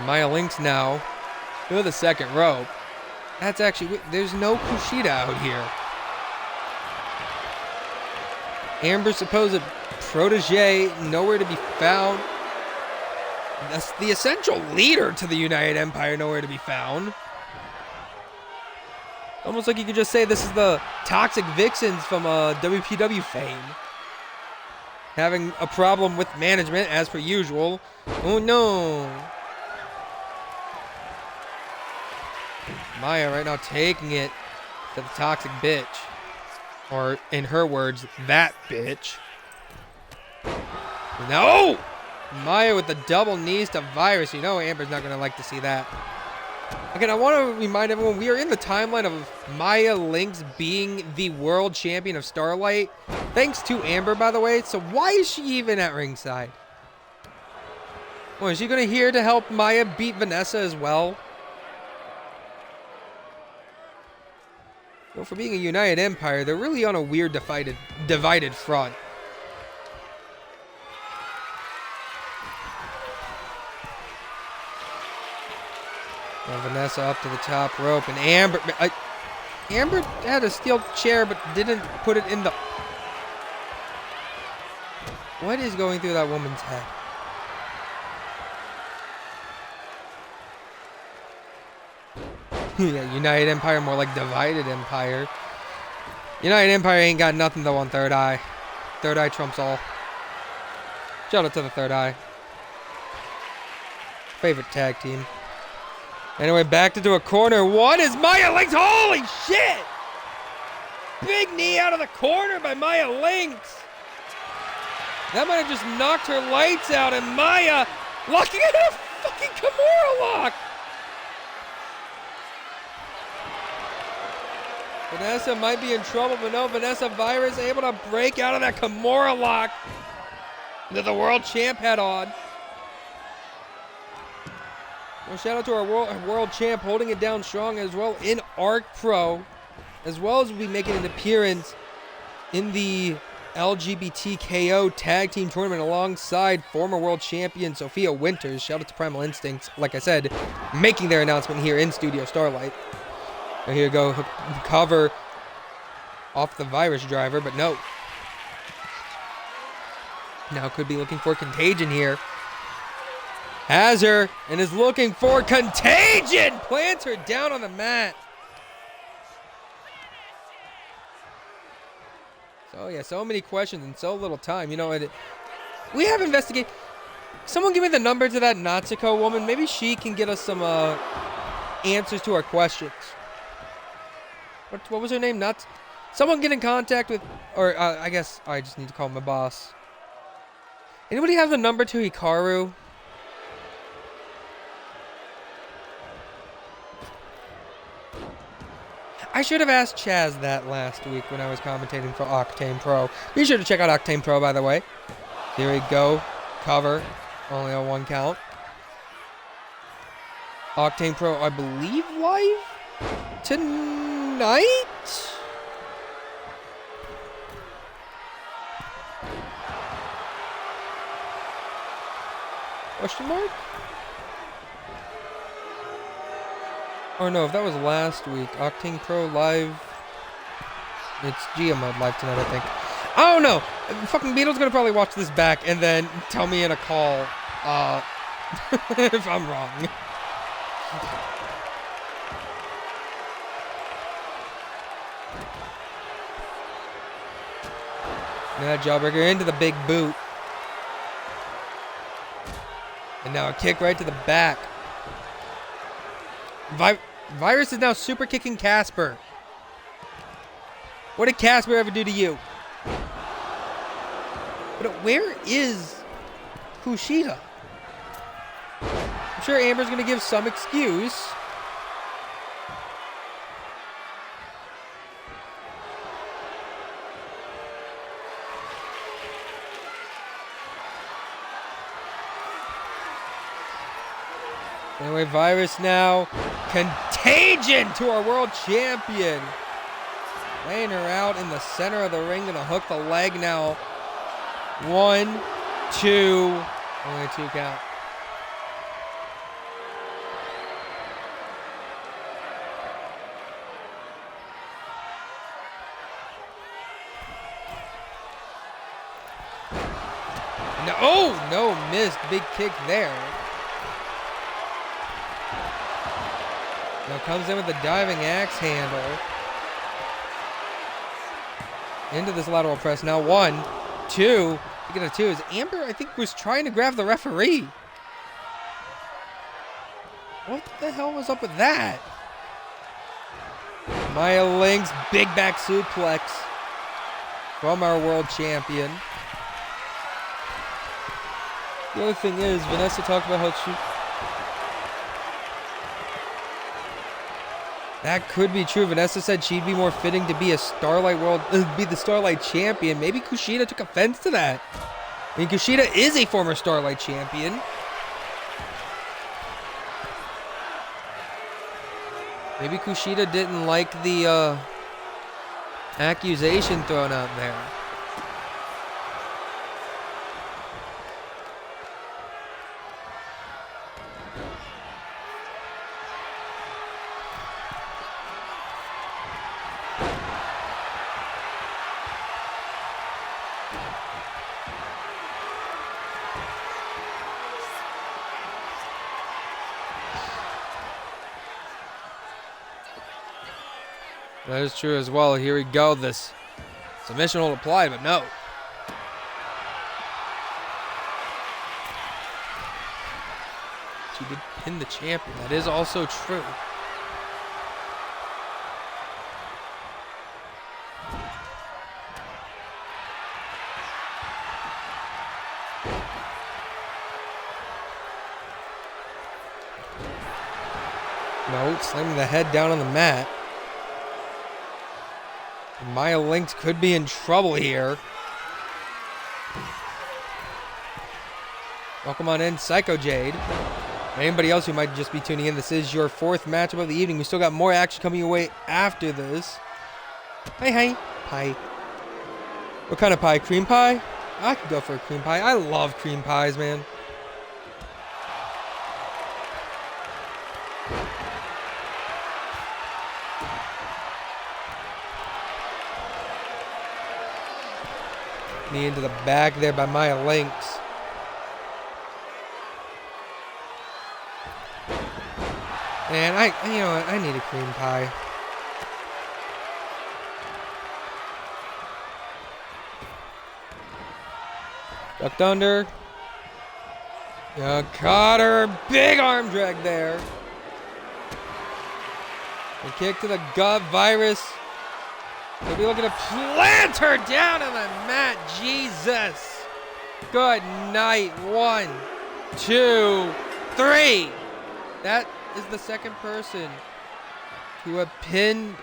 Maya Lynx now to the second rope. That's actually, there's no Kushida out here. Amber's supposed protege, nowhere to be found. That's the essential leader to the United Empire, nowhere to be found. Almost like you could just say this is the Toxic Vixens from WPW fame. Having a problem with management, as per usual. Oh no. Maya right now taking it to the Toxic Bitch. Or, in her words, that bitch. No! Maya with the double knees to Virus. You know Amber's not going to like to see that. Again, I want to remind everyone, we are in the timeline of Maya Lynx being the world champion of Starlight. Thanks to Amber, by the way. So why is she even at ringside? Well, is she going to here to help Maya beat Vanessa as well? Well, for being a United Empire, they're really on a weird divided front. Now Vanessa up to the top rope, and Amber had a steel chair, but didn't put it in the... What is going through that woman's head? Yeah, United Empire, more like divided empire. United Empire ain't got nothing though on Third Eye. Third Eye trumps all. Shout out to the Third Eye. Favorite tag team. Anyway, back to do a corner. What is Maya Lynx? Holy shit! Big knee out of the corner by Maya Lynx. That might have just knocked her lights out, and Maya locking in a fucking Kimura lock. Vanessa might be in trouble, but no, Vanessa Virus able to break out of that Kimura lock that the world champ had on. Well, shout out to our world champ holding it down strong as well in ARC Pro, as well as we making an appearance in the LGBTKO tag team tournament alongside former world champion Sophia Winters. Shout out to Primal Instincts, like I said, making their announcement here in Studio Starlight. And here we go, cover off the Virus driver, but no. Now could be looking for Contagion here. Has her and is looking for Contagion. Plants her down on the mat. So yeah, so many questions in so little time. You know, we have investigated. Someone give me the number to that Natsuko woman. Maybe she can get us some answers to our questions. What was her name? Someone get in contact with, or I guess I just need to call my boss. Anybody have the number to Hikaru? I should have asked Chaz that last week when I was commentating for Octane Pro. Be sure to check out Octane Pro, by the way. Here we go. Cover. Only on one count. Octane Pro, I believe, live tonight? Question mark? Or no, if that was last week. Octane Pro live. It's GM mode live tonight, I think. I don't know. Fucking Beetle's gonna probably watch this back and then tell me in a call if I'm wrong. Now jawbreaker into the big boot. And now a kick right to the back. Virus is now super kicking Casper. What did Casper ever do to you? But where is Kushida? I'm sure Amber's going to give some excuse. Anyway, Virus now. Contagion to our world champion. Laying her out in the center of the ring. Going to hook the leg now. 1, 2. Only a 2 count. No, oh, no, missed. Big kick there. Now comes in with the diving axe handle. Into this lateral press. Now 1, 2. You get a 2. As Amber, I think, was trying to grab the referee. What the hell was up with that? Maya Lynx, big back suplex from our world champion. The other thing is, Vanessa talked about how she... That could be true. Vanessa said she'd be more fitting to be a Starlight be the Starlight champion. Maybe Kushida took offense to that. I mean, Kushida is a former Starlight champion. Maybe Kushida didn't like the accusation thrown out there. That is true as well. Here we go. This submission will apply, but no. She did pin the champion. That is also true. No, slamming the head down on the mat. Maya Lynx could be in trouble here. Welcome on in, Psycho Jade. And anybody else who might just be tuning in, this is your 4th matchup of the evening. We still got more action coming your way after this. Hi. Pie. What kind of pie? Cream pie? I could go for a cream pie. I love cream pies, man. Knee into the back there by Maya Lynx. And you know what? I need a cream pie. Ducked under. Caught her. Big arm drag there. A kick to the gut. Virus. We'll be looking to plant her down on the mat. Jesus. Good night. 1, 2, 3. That is the second person to have pinned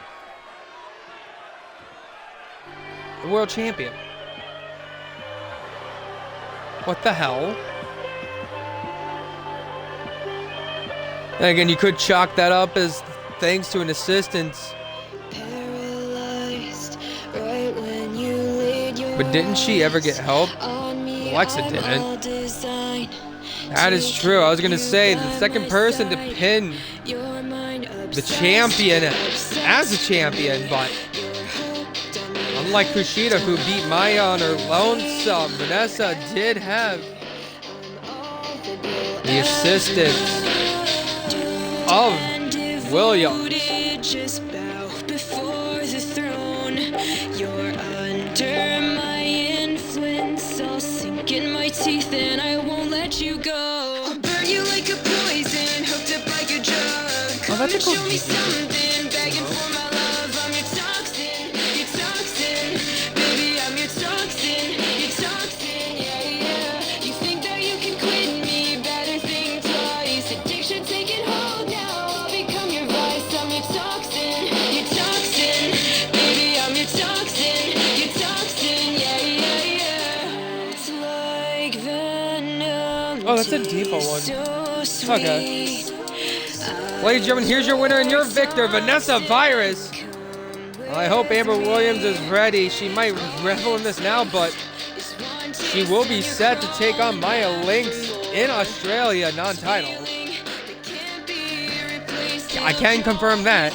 the world champion. What the hell? And again, you could chalk that up as thanks to an assistance. But didn't she ever get help? Alexa didn't. That is true. I was going to say, the second person to pin the champion as a champion, but unlike Kushida, who beat Maya on her lonesome, Vanessa did have the assistance of Williams. teeth and I won't let you go. I'll burn you like a poison, hooked up like a drug. Oh, that's a cool Show me GG. something, begging for my love. I'm your toxin, baby, I'm your toxin, yeah, yeah. You think that you can quit me, better think twice. Addiction taking hold now, I'll become your vice. I'm your toxin, baby, I'm your toxin, yeah, yeah, yeah. It's like venom. Oh, that's a default one. So Okay. sweet. Ladies and gentlemen, here's your winner and your victor, Vanessa Virus. Well, I hope Amber Williams is ready. She might revel in this now, but she will be set to take on Maya Lynx in Australia, non-title. I can confirm that.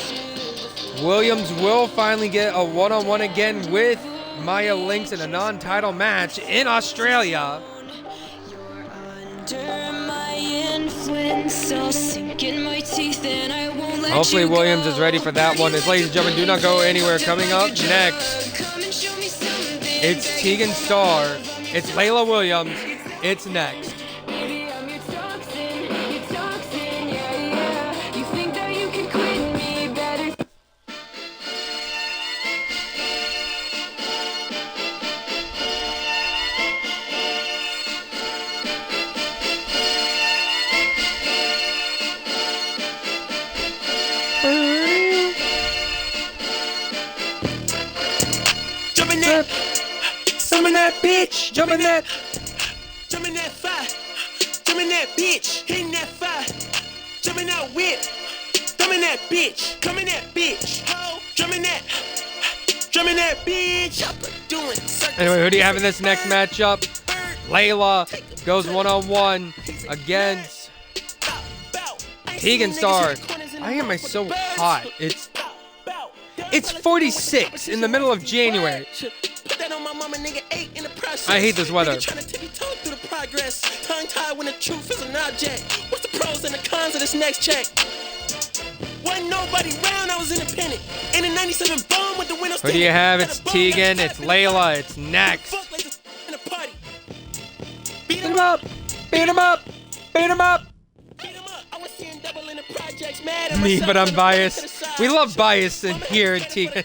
Williams will finally get a one-on-one again with Maya Lynx in a non-title match in Australia. Hopefully Williams is ready for that one. As ladies and gentlemen, do not go anywhere. Coming up next, it's Tegan Starr. It's Layla Williams. It's next. Jumpin' that bitch, Jumping that. jumpin' that fire, jumpin' that bitch, hitting that fire, jumpin' that whip, jumpin' that bitch, coming that bitch, ho, jumpin' that bitch, doing circus. Anyway, who do you have in this next matchup? Layla goes one-on-one against Tegan Starr. I am so hot. It's 46 in the middle of January. I hate this weather. Tongue-tied when the truth is an object. What's the pros and the cons of this next check? Wasn't nobody round, I was independent. In a 97 bomb with the windows. Who do you have? It's Tegan, it's Layla, it's next. Beat Beat him up! Beat him up! Beat him up! I was seeing double in the projects, mad Me, but I'm biased. We love bias in here at Tegan.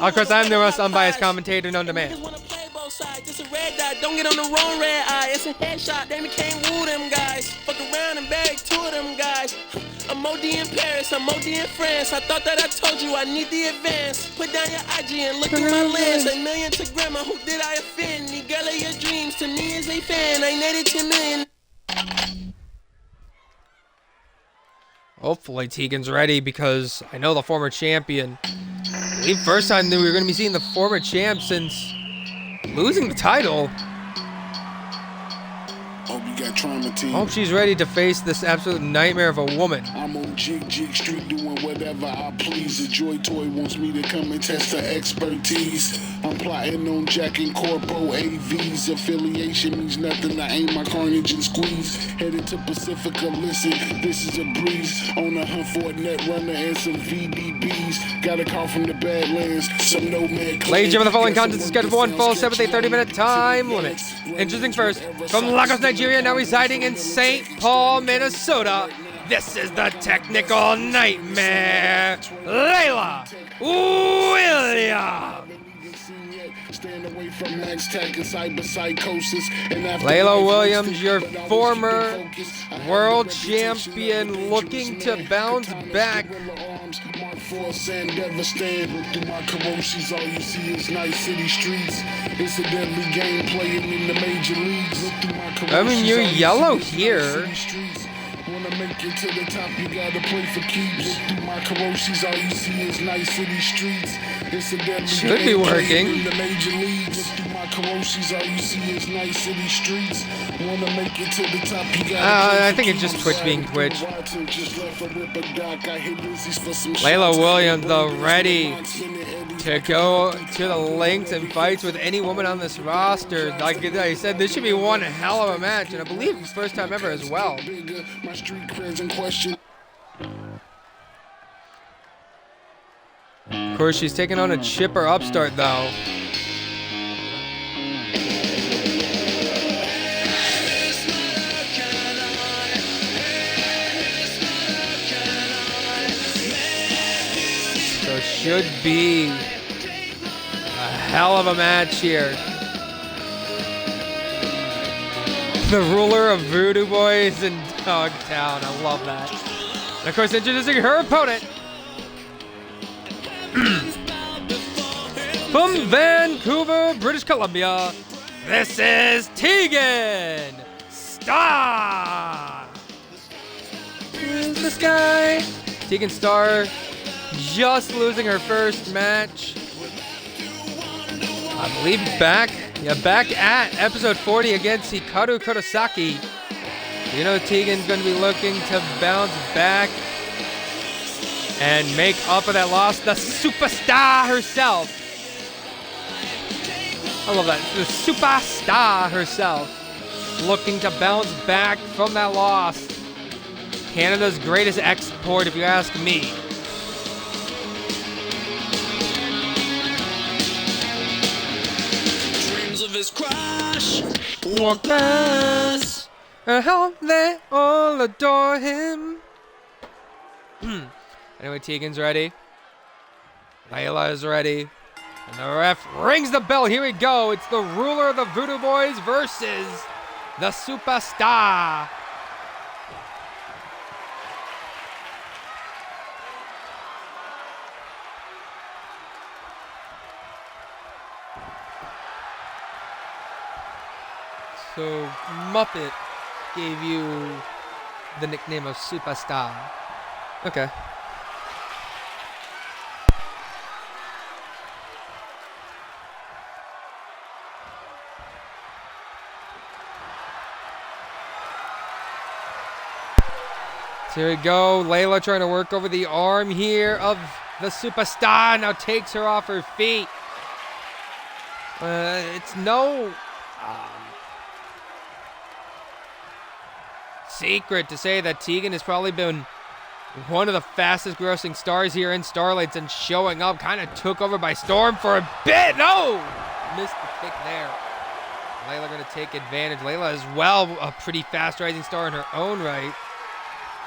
Of course, I'm the most unbiased commentator known to man. Just a red dot, don't get on the wrong red eye. It's a headshot, they can't woo them guys. Fuck around and bag two of them guys. I'm OD in Paris, I'm OD in France. I thought that I told you I need the advance. Put down your IG and look through my lens. A million to grandma, who did I offend? The girl of your dreams to me is a fan. I netted 10 million. Hopefully Tegan's ready because I know the former champion. I believe first time that we were going to be seeing the former champ since losing the title. Hope you got trauma, team. Hope she's ready to face this absolute nightmare of a woman. I'm on Jig Street doing whatever I please. A Joy Toy wants me to come and test her expertise. I'm plotting on Jack and Corpo AVs. Affiliation means nothing. I aim my carnage and squeeze. Headed to Pacifica, listen, this is a breeze. On a hunt for a net runner and some VDBs. Got a call from the Badlands, some nomad. Ladies and gentlemen, the following content is scheduled for one full 7-day 30-minute time limit. Interesting first, from Lagos, Nigeria, now residing in St. Paul, Minnesota. This is the technical nightmare, Layla Williams. Stand away from max tech and cyber psychosis. Layla Williams, your former world champion, looking to bounce back. Force and devastated through my corrosives, all you see is nice city streets. It's a deadly game playing in the major leagues. Look through my I mean, you're corrosives, yellow all you see is here. city streets. Wanna make it to the top, you gotta play for keeps. Look through my corrosives, all you see is nice city streets. It's a deadly Should game be playing working. in the major leagues. Look through my corrosives, all you see is nice city streets. Wanna make it to the top, you gotta play I for think it's just keeps. Twitch being Twitch. Just left a ripper doc. I hit Lizzie's for some Layla shots. Williams, though, ready to go to the links and fights with any woman on this roster. Like I said, this should be one hell of a match, and I believe it's first time ever as well. My street cred's in question. Of course, she's taking on a chipper upstart, though. should be a hell of a match here. The ruler of Voodoo Boys in Dogtown. I love that. And of course, introducing her opponent from Vancouver, British Columbia. This is Tegan Starr. Who's this guy? Tegan Starr just losing her first match. I believe back at episode 40 against Hikaru Kurosaki. You know Tegan's going to be looking to bounce back and make up for that loss. The superstar herself. I love that. The superstar herself looking to bounce back from that loss. Canada's greatest export, if you ask me. Of his crush, Walk past, and how they all adore him. Anyway, Tegan's ready. Layla is ready. And the ref rings the bell. Here we go. It's the ruler of the Voodoo Boys versus the superstar. So Muppet gave you the nickname of Superstar. Okay. So here we go. Layla trying to work over the arm here of the Superstar. Now takes her off her feet. It's no secret to say that Tegan has probably been one of the fastest grossing stars here in Starlight, and showing up kind of took over by storm for a bit. No! Missed the kick there. Layla going to take advantage. Layla as well, a pretty fast rising star in her own right,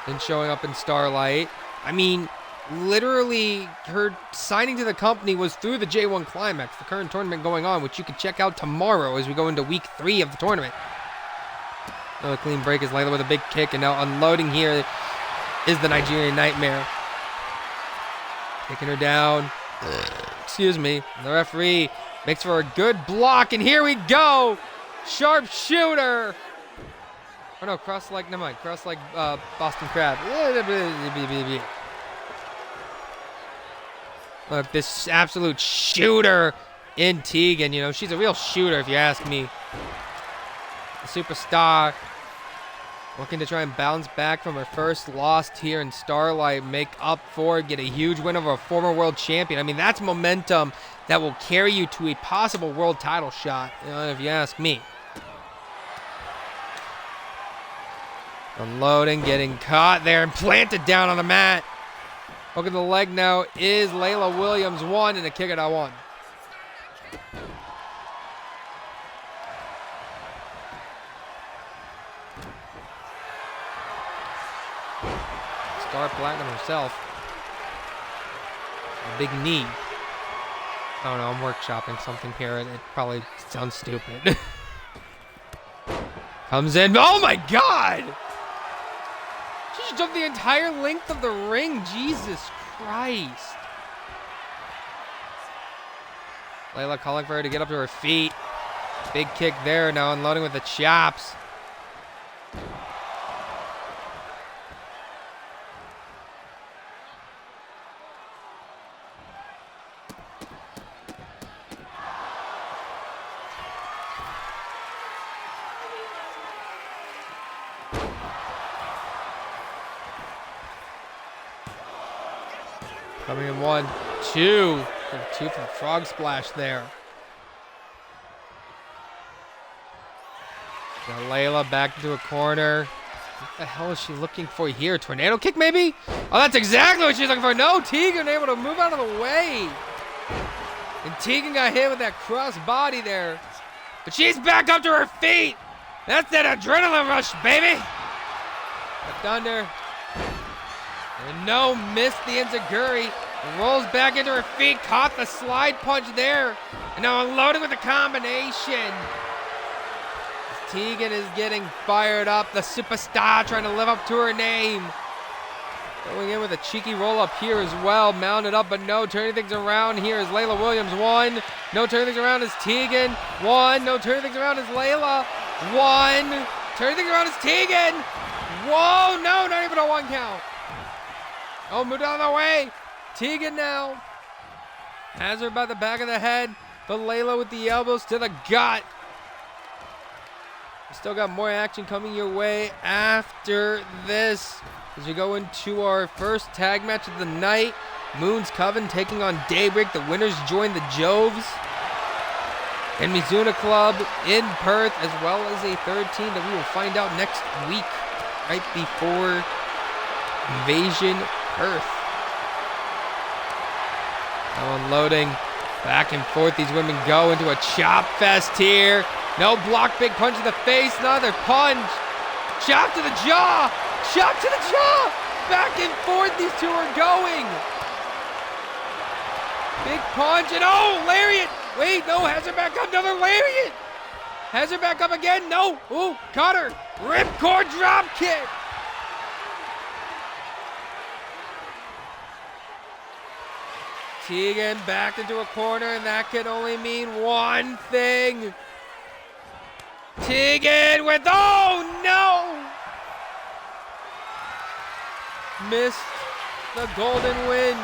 and showing up in Starlight. I mean, literally her signing to the company was through the J1 Climax, the current tournament going on, which you can check out tomorrow as we go into week 3 of the tournament. Another clean break is Layla with a big kick, and now unloading here is the Nigerian Nightmare. Taking her down. Excuse me. The referee makes for a good block, and here we go. Sharp shooter. Oh no, cross leg, never mind. Cross leg Boston Crab. Look, this absolute shooter in Tegan. You know, she's a real shooter if you ask me. The superstar looking to try and bounce back from her first loss here in Starlight, make up for it, get a huge win over a former world champion. I mean, that's momentum that will carry you to a possible world title shot, you know, if you ask me. Unloading, getting caught there and planted down on the mat. Look at the leg now is Layla Williams, 1, and a kick out 1. Star Platinum herself. A big knee. I don't know, I'm workshopping something here. It probably sounds stupid. Comes in. Oh my god! She just jumped the entire length of the ring. Jesus Christ. Layla calling for her to get up to her feet. Big kick there, now unloading with the chops. Coming in 1, 2. 2 for the frog splash there. Now Layla back into a corner. What the hell is she looking for here? Tornado kick maybe? Oh, that's exactly what she's looking for. No, Tegan able to move out of the way. And Tegan got hit with that cross body there. But she's back up to her feet. That's that adrenaline rush, baby. The Thunder. And no, missed the Enziguri. Rolls back into her feet, caught the slide punch there. And now unloading with the combination. Tegan is getting fired up. The superstar trying to live up to her name. Going in with a cheeky roll up here as well. Mounted up, but no. Turning things around here is Layla Williams. 1. No turning things around is Tegan. 1. No turning things around is Layla. 1. Turning things around is Tegan. Whoa, no, not even a 1 count. Oh, moved out of the way. Tegan now has her by the back of the head, but Layla with the elbows to the gut. Still got more action coming your way after this as we go into our first tag match of the night. Moon's Coven taking on Daybreak. The winners join the Joves and Mizuna Club in Perth, as well as a third team that we will find out next week, right before Invasion Perth. Now unloading back and forth. These women go into a chop fest here. No block, big punch in the face, another punch. Chop to the jaw, chop to the jaw. Back and forth these two are going. Big punch and oh, lariat. Wait, no, has her back up, another lariat. Has her back up again, no. Ooh, caught her. Ripcord drop kick. Tegan backed into a corner, and that can only mean one thing. Tegan with, oh no! Missed the golden wind.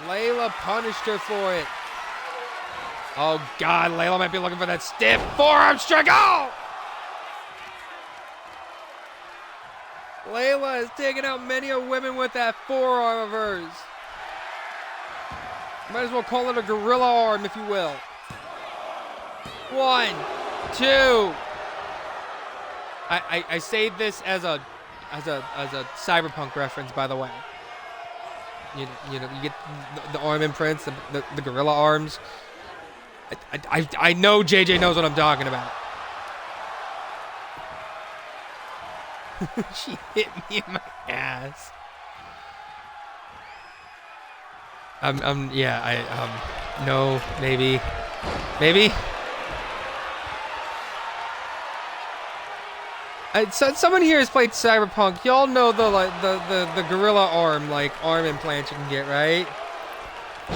Layla punished her for it. Oh God, Layla might be looking for that stiff forearm strike. Oh! Layla has taken out many a women with that forearm of hers. Might as well call it a gorilla arm, if you will. 1, 2. I say this as a cyberpunk reference, by the way. You know, you get the arm imprints, the gorilla arms. I know JJ knows what I'm talking about. She hit me in my ass. No, maybe. Someone here has played Cyberpunk. Y'all know the gorilla arm, like arm implant you can get, right?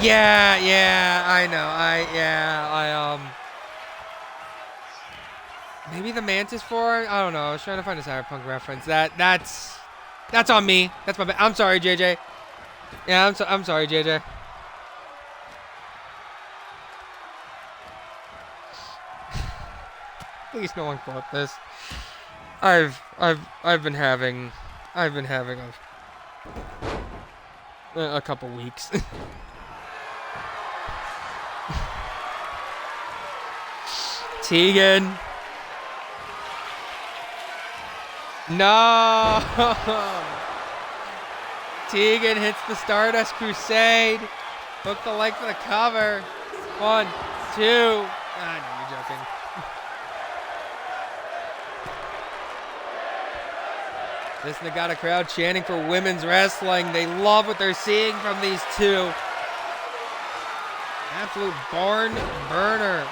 Yeah, I know. Maybe the mantis forearm? I don't know. I was trying to find a Cyberpunk reference. That's on me. That's my bad. I'm sorry, JJ. Yeah, I'm sorry, JJ. Please, no one quote this. I've been having a couple weeks. Tegan. No! Tegan hits the Stardust Crusade. Hook the leg for the cover. 1, 2. I know you're joking. This Nagata crowd chanting for women's wrestling. They love what they're seeing from these two. Absolute barn burner.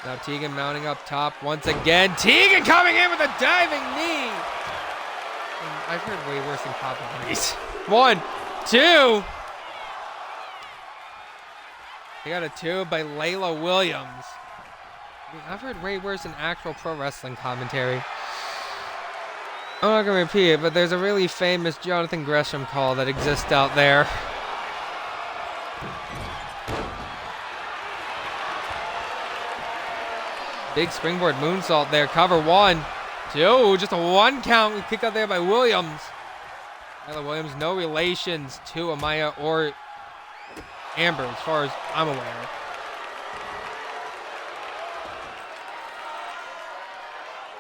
Now Tegan mounting up top once again. Tegan coming in with a diving knee. I've heard way worse than popping knees. 1, 2. They got a 2 by Layla Williams. I've heard way worse than actual pro wrestling commentary. I'm not going to repeat it, but there's a really famous Jonathan Gresham call that exists out there. Big springboard moonsault there. Cover 1, 2. Just a 1 count. We kick out there by Williams. Layla Williams, no relations to Amaya or Amber, as far as I'm aware.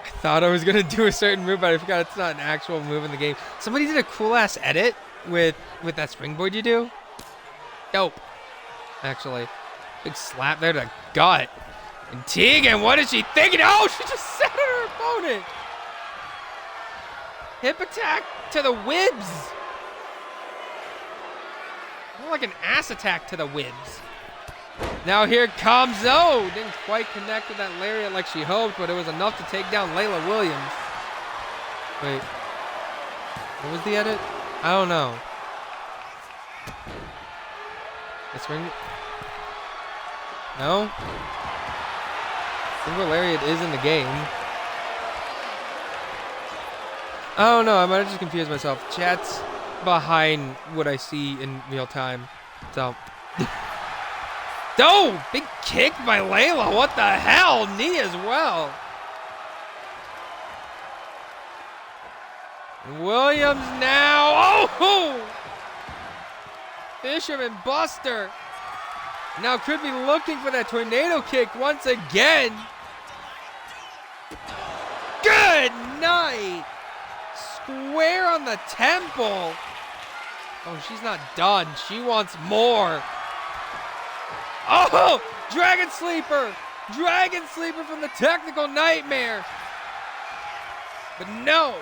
I thought I was going to do a certain move, but I forgot it's not an actual move in the game. Somebody did a cool-ass edit with that springboard you do. Dope, actually. Big slap there to the gut. And Tegan, what is she thinking? Oh, she just set her her opponent. Hip attack to the ribs. More like an ass attack to the ribs. Now here it comes. Oh, didn't quite connect with that lariat like she hoped, but it was enough to take down Layla Williams. Wait. What was the edit? I don't know. This ring. No? Single lariat is in the game. I don't know. I might have just confused myself. Chat's behind what I see in real time. So. Oh! Big kick by Layla. What the hell? Knee as well. Williams now. Oh! Fisherman Buster. Now could be looking for that tornado kick once again. Good night. Square on the temple. Oh, she's not done. She wants more. Oh, Dragon Sleeper. Dragon Sleeper from the Technical Nightmare. But no.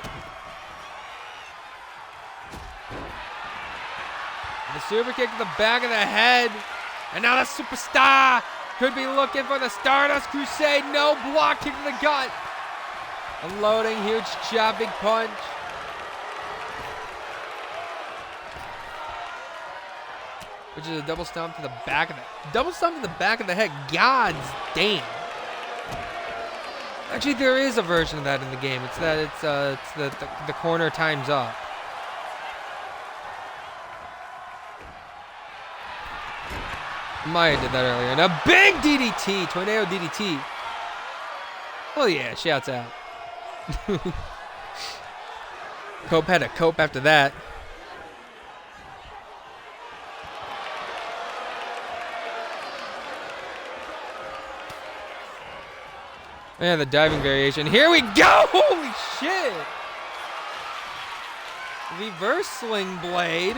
The super kick to the back of the head. And now the superstar could be looking for the Stardust Crusade. No, block kick to the gut. Unloading, huge chop, big punch. Which is a double stomp to the back of the head. God's damn. Actually, there is a version of that in the game. It's the corner times up. Maya did that earlier. And a big DDT, tornado DDT. Oh yeah, shouts out. Cope had a cope after that. Yeah, the diving variation. Here we go! Holy shit! Reverse sling blade.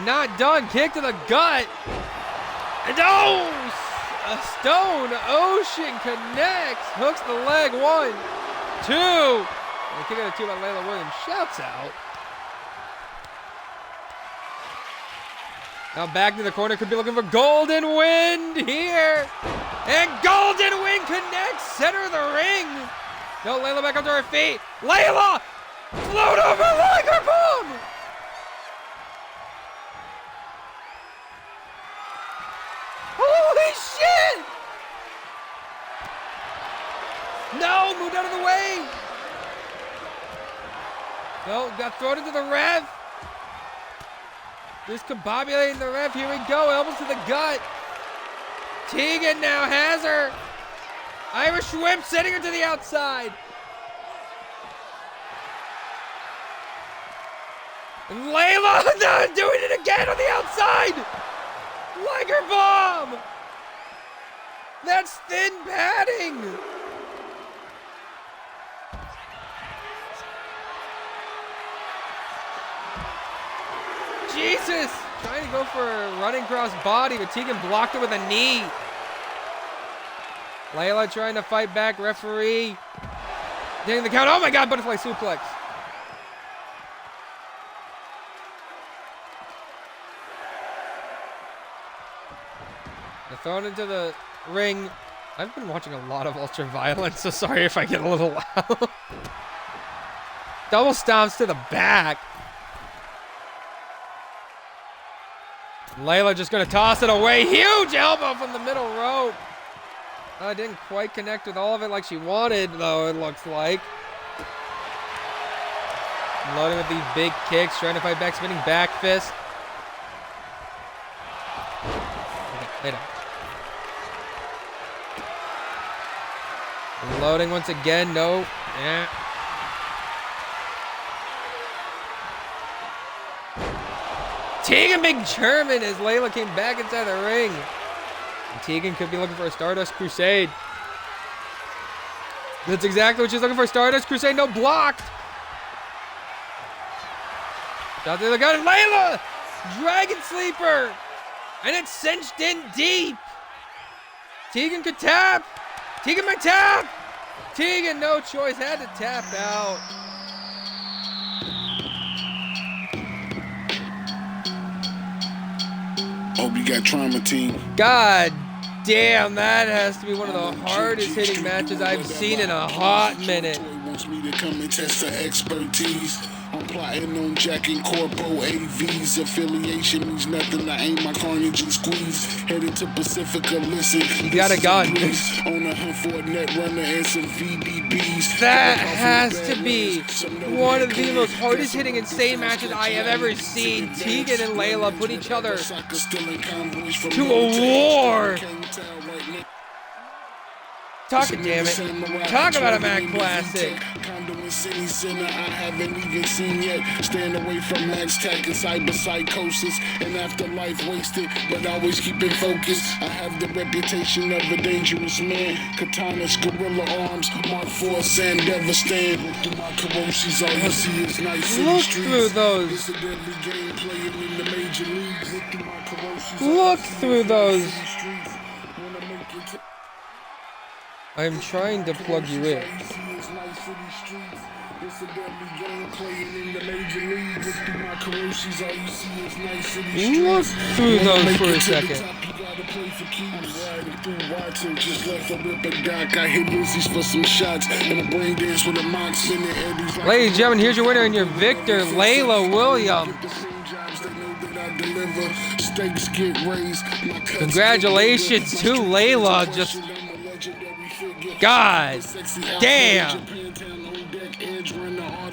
Not done. Kick to the gut. And oh! A Stone Ocean connects. Hooks the leg. 1, 2. And a kick out of 2 by Layla Williams. Shouts out. Now back to the corner. Could be looking for Golden Wind here. And Golden Wind connects. Center of the ring. No, Layla back up to her feet. Layla! Float over like her bomb! Holy shit! No, moved out of the way. No, got thrown into the ref. Discombobulating the ref. Here we go. Elbows to the gut. Tegan now has her. Irish whip sending her to the outside. And Layla doing it again on the outside. Liger bomb. That's thin padding. Jesus. Trying to go for a running cross body, but Tegan blocked it with a knee. Layla trying to fight back. Referee getting the count. Oh my God, butterfly suplex. They're thrown into the ring. I've been watching a lot of Ultra Violence, so sorry if I get a little loud. Double stomps to the back. Layla just gonna toss it away. Huge elbow from the middle rope. Didn't quite connect with all of it like she wanted, though, it looks like. Loading with these big kicks, trying to fight back, spinning back fist. Okay, later. Loading once again, no. Yeah. Tegan big German as Layla came back inside the ring. And Tegan could be looking for a Stardust Crusade. That's exactly what she's looking for. Stardust Crusade, no, blocked. Out there, the gun, Layla! Dragon Sleeper! And it's cinched in deep. Tegan could tap. Tegan might tap. Tegan, no choice, had to tap out. Hope you got trauma, team. God damn, that has to be one of the hardest hitting matches I've seen in a hot minute. Wants me to come and test her expertise. I'm plotting on jacking corpo AVs. Affiliation means nothing. I aim my carnage and squeeze. Headed to Pacifica, listen. You got a gun. On a hunt for a net runner and some VDBs. That has to be one of the most hardest hitting insane matches I have ever seen. Tegan and Layla put each other to a war. Talk it, damn it. Talk about a Mac classic. City Center, I haven't even seen yet. Staying away from Max Tech and cyber psychosis and afterlife wasted, but always keeping focused. I have the reputation of a dangerous man. Katanas, gorilla arms, Mark Force and Devastate. Look through my corrosives, all you see is nice city Look streets. through those. It's a deadly game playing in the major leagues. Look through my corrosives. Look through those. I'm trying to plug you in. Look through those for a second. Ladies and gentlemen, here's your winner and your victor, Layla Williams. Congratulations to Layla. Just God damn.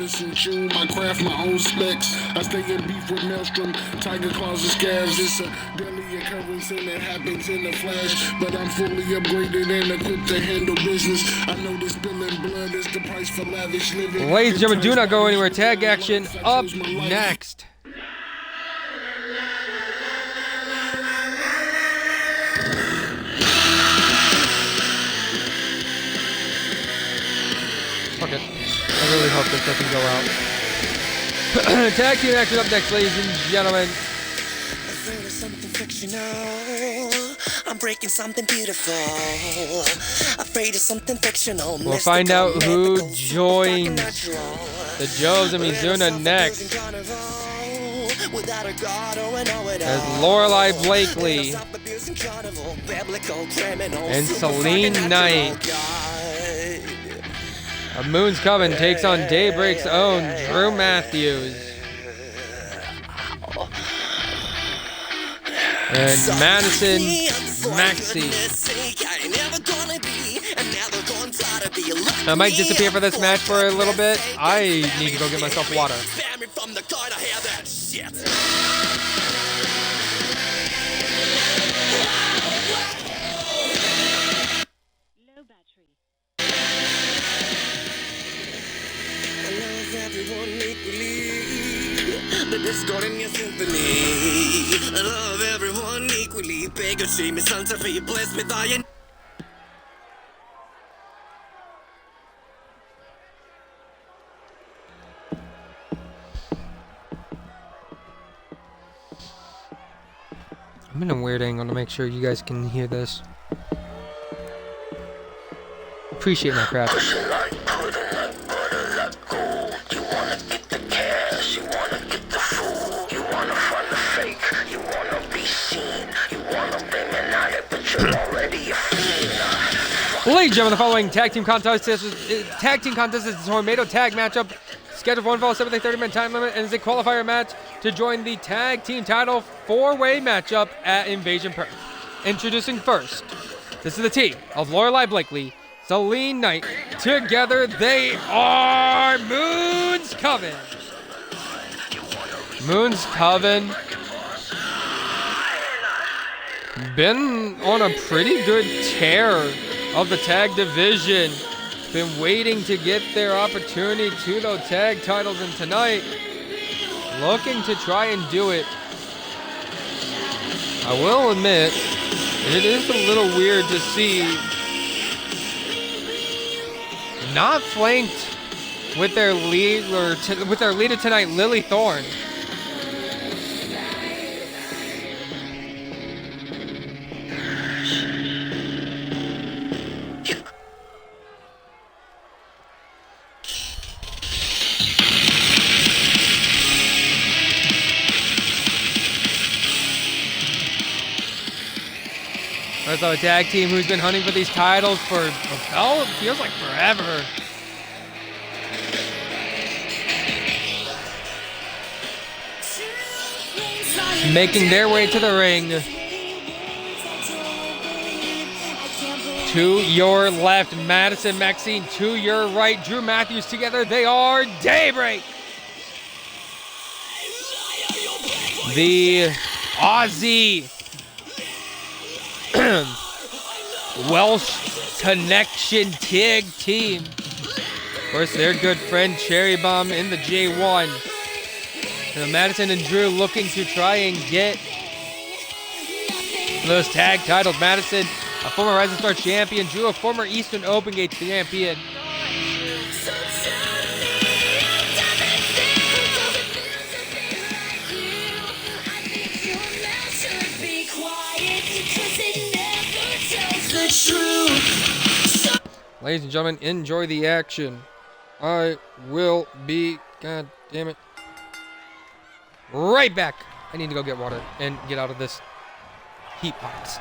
I craft my own specs. I stay in beef with Maelstrom, tiger claws and scabs. It's a daily occurrence and it happens in a flash. But I'm fully upgraded and equipped to handle business. I know this spilling blood is the price for lavish living. Ladies and gentlemen, do not go anywhere. Tag action up next. Fuck it. I really hope this doesn't go out. Tag team action up next, ladies and gentlemen. Afraid of something fictional. I'm breaking something beautiful. Afraid of something fictional. We'll find out who joins the Joes and Mizuna next. As Lorelai Blakely and Celine Knight. A Moon's Coven takes on Daybreak's own Drew Matthews. And Madison Maxey. I might disappear for this match for a little bit. I need to go get myself water. Everyone equally, the discord in your symphony. I love everyone equally. Beg or see me, sons of you, bless with all your. I'm in a weird angle to make sure you guys can hear this. Appreciate my craft. Ladies and gentlemen, the following tag team contest is a tornado tag matchup scheduled for one fall, 30-minute time limit, and is a qualifier match to join the tag team title 4-way matchup at Invasion Perth. Introducing first, this is the team of Lorelai Blakely, Celine Knight. Together they are Moon's Coven. Moon's Coven been on a pretty good tear of the tag division. Been waiting to get their opportunity to those tag titles, and tonight looking to try and do it. I will admit, it is a little weird to see not flanked with their lead with their leader tonight, Lily Thorne. Also a tag team who's been hunting for these titles for, it feels like forever. Making their way to the ring. To your left, Madison Maxine. To your right, Drew Matthews. Together, they are Daybreak. The Aussie Welsh Connection Tag Team. Of course, their good friend Cherry Bomb in the J1. And Madison and Drew looking to try and get those tag titles. Madison, a former Rising Star champion. Drew, a former Eastern Open Gate champion. Ladies and gentlemen, enjoy the action. I will be, god damn it, right back. I need to go get water and get out of this heat box.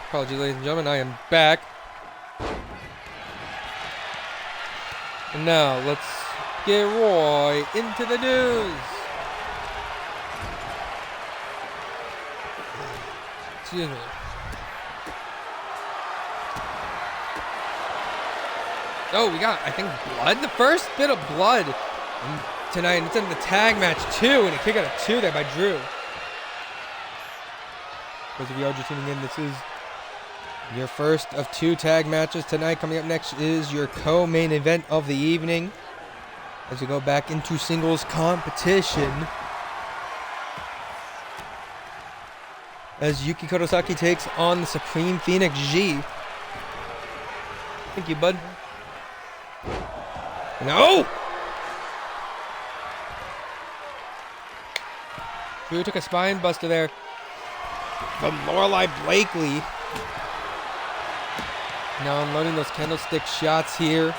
Apologies, ladies and gentlemen, I am back. And now, let's get Roy into the news. Excuse me. Oh, we got, I think, blood? The first bit of blood tonight. It's in the tag match, too, and a kick out of 2 there by Drew. Those of you who are just tuning in, this is your first of 2 tag matches tonight. Coming up next is your co-main event of the evening as we go back into singles competition. As Yuki Kurosaki takes on the Supreme Phoenix G. Thank you, bud. No! Drew took a spine buster there from Lorelei Blakely. Now unloading those candlestick shots here.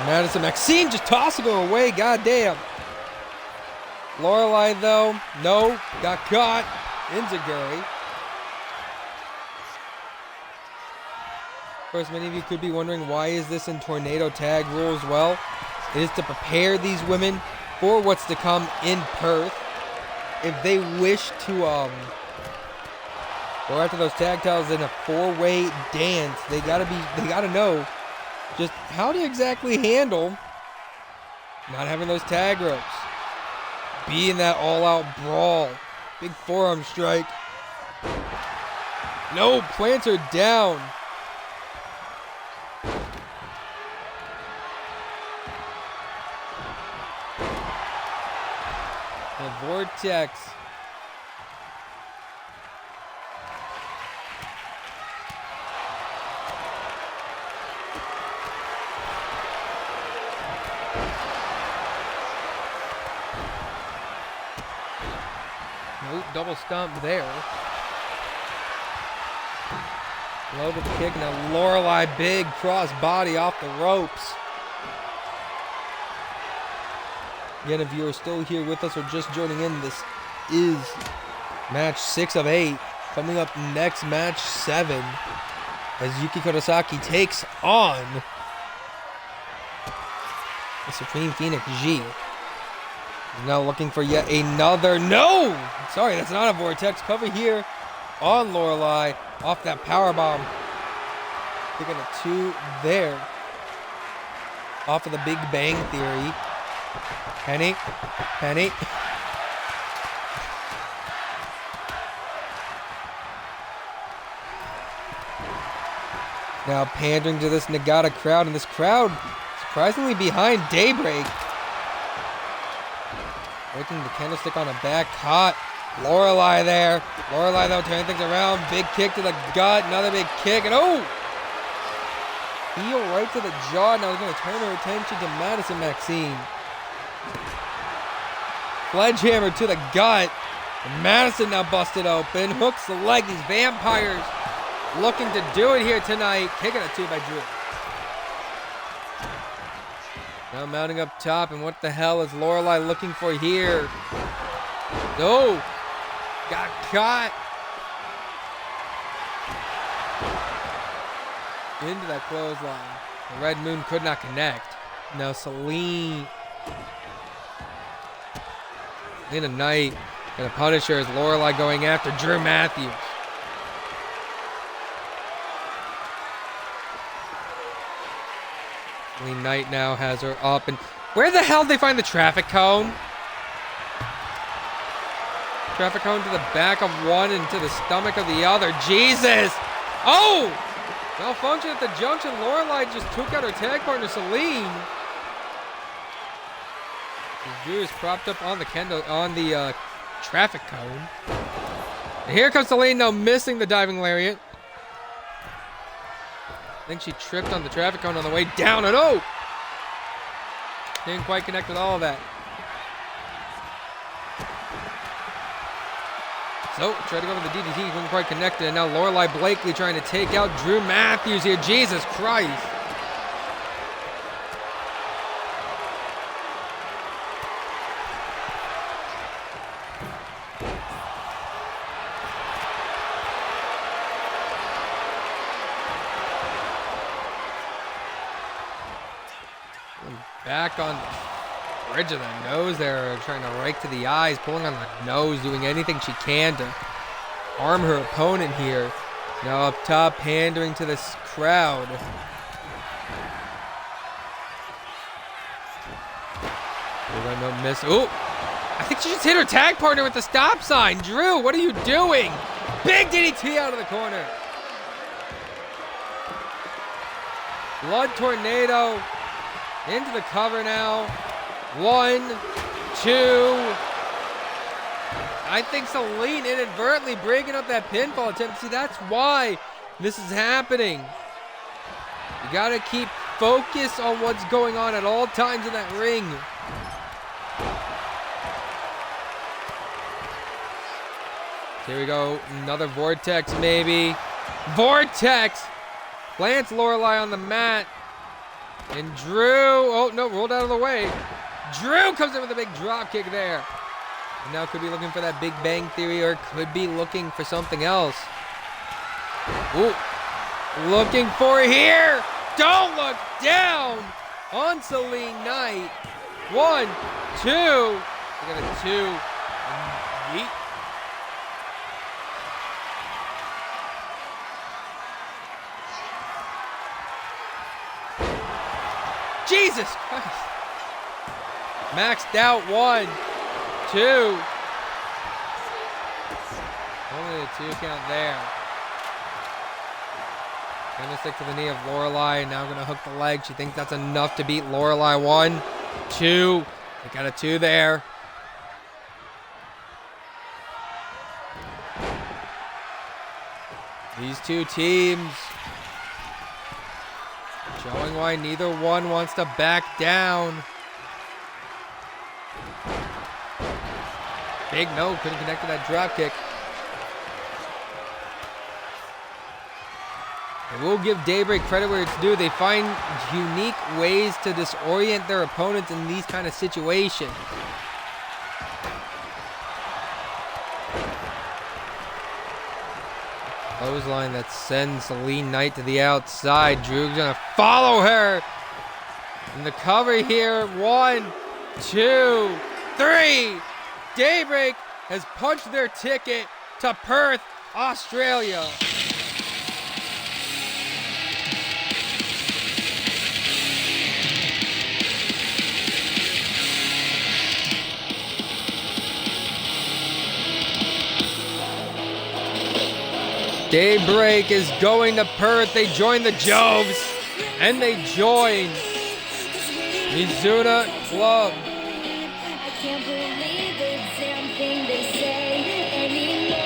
Madison Maxine just tossing her away. Goddamn. Lorelai, though, no, got caught. Enziguri. Of course, many of you could be wondering, why is this in tornado tag rules? Well, it is to prepare these women for what's to come in Perth. If they wish to go after those tag titles in a 4-way dance, they gotta know just how to exactly handle not having those tag ropes. Be in that all-out brawl. Big forearm strike. No, plants her down. The vortex. Nope, double stomp there. Low to the kick, now Lorelai, big cross body off the ropes. Again, if you are still here with us or just joining in, this is match 6 of 8. Coming up next, match 7, as Yuki Kurosaki takes on the Supreme Phoenix G. He's now looking for yet another. No! Sorry, that's not a vortex cover here on Lorelai. Off that powerbomb. Taking a 2 there. Off of the Big Bang Theory. Penny. Now pandering to this Nagata crowd, and this crowd surprisingly behind Daybreak. Breaking the candlestick on a back, caught. Lorelai there. Lorelai, though, turning things around. Big kick to the gut. Another big kick. And oh! Heel right to the jaw. Now we're going to turn our attention to Madison Maxine. Sledgehammer to the gut. And Madison now busted open. Hooks the leg. These vampires looking to do it here tonight. Kicking a 2 by Drew. Now mounting up top. And what the hell is Lorelai looking for here? No! Got caught. Into that clothesline. The Red Moon could not connect. Now Selena Knight gonna punish her as Lorelai going after Drew Matthews. Selena Knight now has her up, and where the hell did they find the traffic cone? Traffic cone to the back of one and to the stomach of the other. Jesus! Oh! Malfunction at the junction. Lorelai just took out her tag partner, Celine. Drew is propped up on the traffic cone. And here comes Celine now, missing the diving lariat. I think she tripped on the traffic cone on the way down, and oh! Didn't quite connect with all of that. So, tried to go with the DDT, couldn't quite connect it, and now Lorelai Blakely trying to take out Drew Matthews here. Jesus Christ. Back on the bridge of the nose there, trying to rake to the eyes, pulling on the nose, doing anything she can to harm her opponent here. Now up top, pandering to this crowd. No miss. Oh, I think she just hit her tag partner with the stop sign. Drew, what are you doing? Big DDT out of the corner. Blood tornado into the cover now. 1, 2. I think Celine inadvertently breaking up that pinfall attempt. See, that's why this is happening. You gotta keep focus on what's going on at all times in that ring. Here we go, another vortex maybe. Vortex! Plants Lorelai on the mat. And Drew, oh no, rolled out of the way. Drew comes in with a big drop kick there. And now could be looking for that Big Bang Theory, or could be looking for something else. Ooh, looking for here. Don't look down on Celine Knight. 1, 2. We got a 2. And yeet. Jesus Christ. Maxed out. 1, 2. Only a 2 count there. Gonna stick to the knee of Lorelai. Now gonna hook the leg. She thinks that's enough to beat Lorelai. 1, 2. They got a 2 there. These two teams showing why neither one wants to back down. Big no, couldn't connect to that drop kick. And we'll give Daybreak credit where it's due. They find unique ways to disorient their opponents in these kind of situations. Clothesline that sends Celine Knight to the outside. Drew's gonna follow her. And the cover here. 1, 2, 3. Daybreak has punched their ticket to Perth, Australia. Daybreak is going to Perth. They join the Jobs, and they join Mizuna Club. I can't believe the damn thing they say anymore.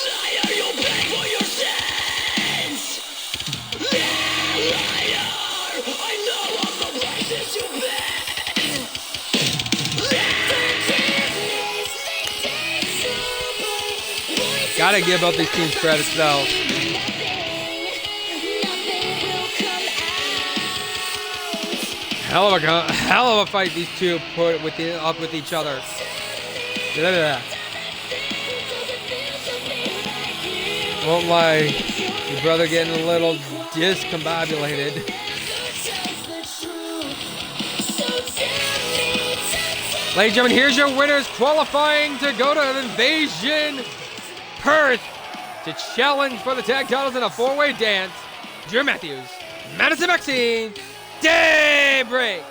Liar, you'll pay for your sins! Liar! I know all the prices you pay! Gotta give up these teams credits though. Hell of a fight these two put up with each other. Won't lie, your brother getting a little discombobulated. Ladies and gentlemen, here's your winners qualifying to go to Invasion Perth to challenge for the tag titles in a 4-way dance. Drew Matthews, Madison Maxine, Daybreak.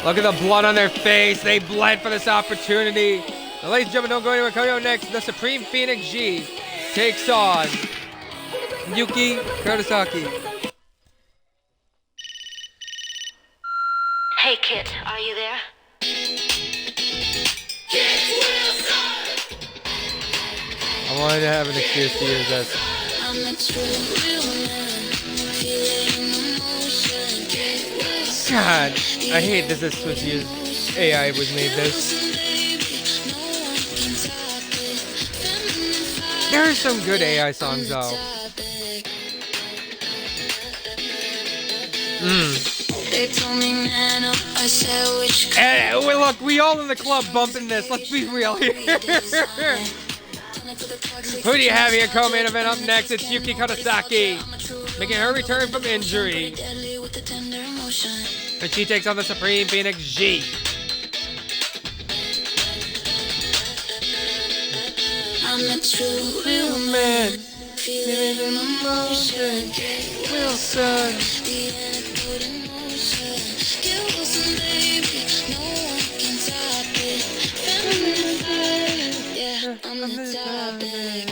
Look at the blood on their face. They bled for this opportunity. Now, ladies and gentlemen, don't go anywhere. Coming up next, the Supreme Phoenix G takes on Yuki Kurosaki. Hey, Kit, are you there? I wanted to have an excuse to use this. God, I hate that this was used. AI was made this. There are some good AI songs though. And look, we all in the club bumping this. Let's be real here. Who do you have here? Co-main event up next. It's Yuki Kurosaki making her return from injury. And she takes on the Supreme Phoenix G. I'm a true real man, feeling emotion. Wilson. The antidote in motion. Get Wilson, baby, no one can stop it. Feminine, yeah, I'm the topic.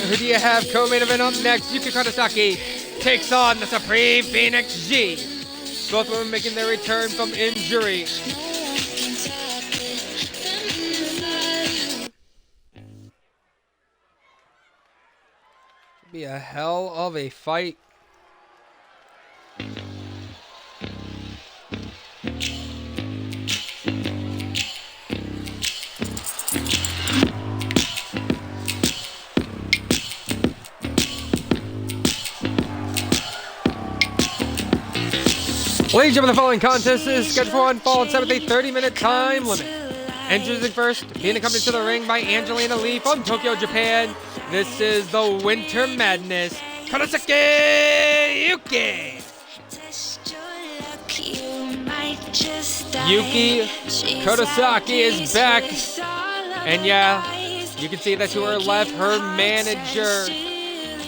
Who do you have? Co-main event up next. Yuki Kurosaki takes on the Supreme Phoenix G. Both women making their return from injury. Be a hell of a fight. Ladies and gentlemen, the following contest is scheduled for one fall and 7th, a 30-minute time limit. Introducing first, being accompanied to the ring by Angelina Lee from Tokyo, Japan. This is the Winter Madness, Kurosaki Yuki. Yuki Kurosaki is back. And yeah, you can see that to her left, her manager,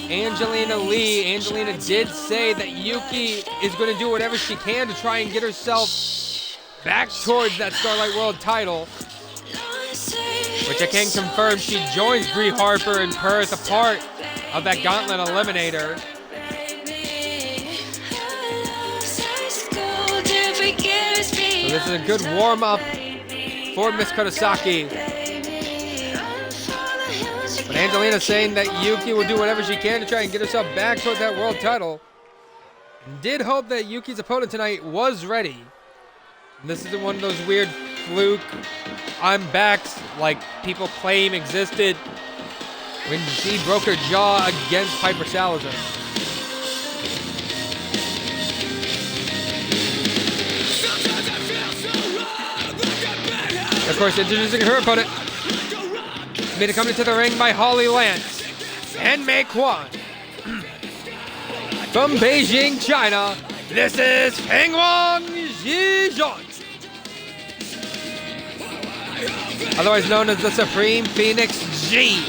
Angelina Lee. Angelina did say that Yuki is going to do whatever she can to try and get herself back towards that Starlight World title. Which I can confirm, she joins Brie Harper in Perth, a part of that Gauntlet Eliminator. So this is a good warm-up for Miss Kurosaki. But Angelina's saying that Yuki will do whatever she can to try and get herself back towards that world title. Did hope that Yuki's opponent tonight was ready. And this isn't one of those weird fluke I'm backs like people claim existed when she broke her jaw against Piper Salazar. Of course, introducing her opponent, made a coming to the ring by Holly Lance and Mei Quan. From Beijing, China, this is Hengwang Zhejiang, otherwise known as the Supreme Phoenix G.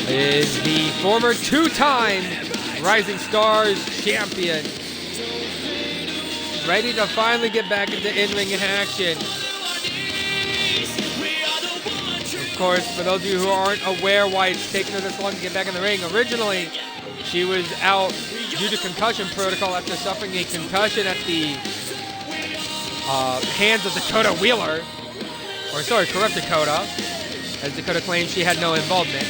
Is the former two-time Rising Stars champion. Ready to finally get back into in-ring action. Of course, for those of you who aren't aware why it's taken her this long to get back in the ring, originally she was out due to concussion protocol after suffering a concussion at the hands of Dakota Wheeler. Or sorry, correct Dakota, as Dakota claims she had no involvement.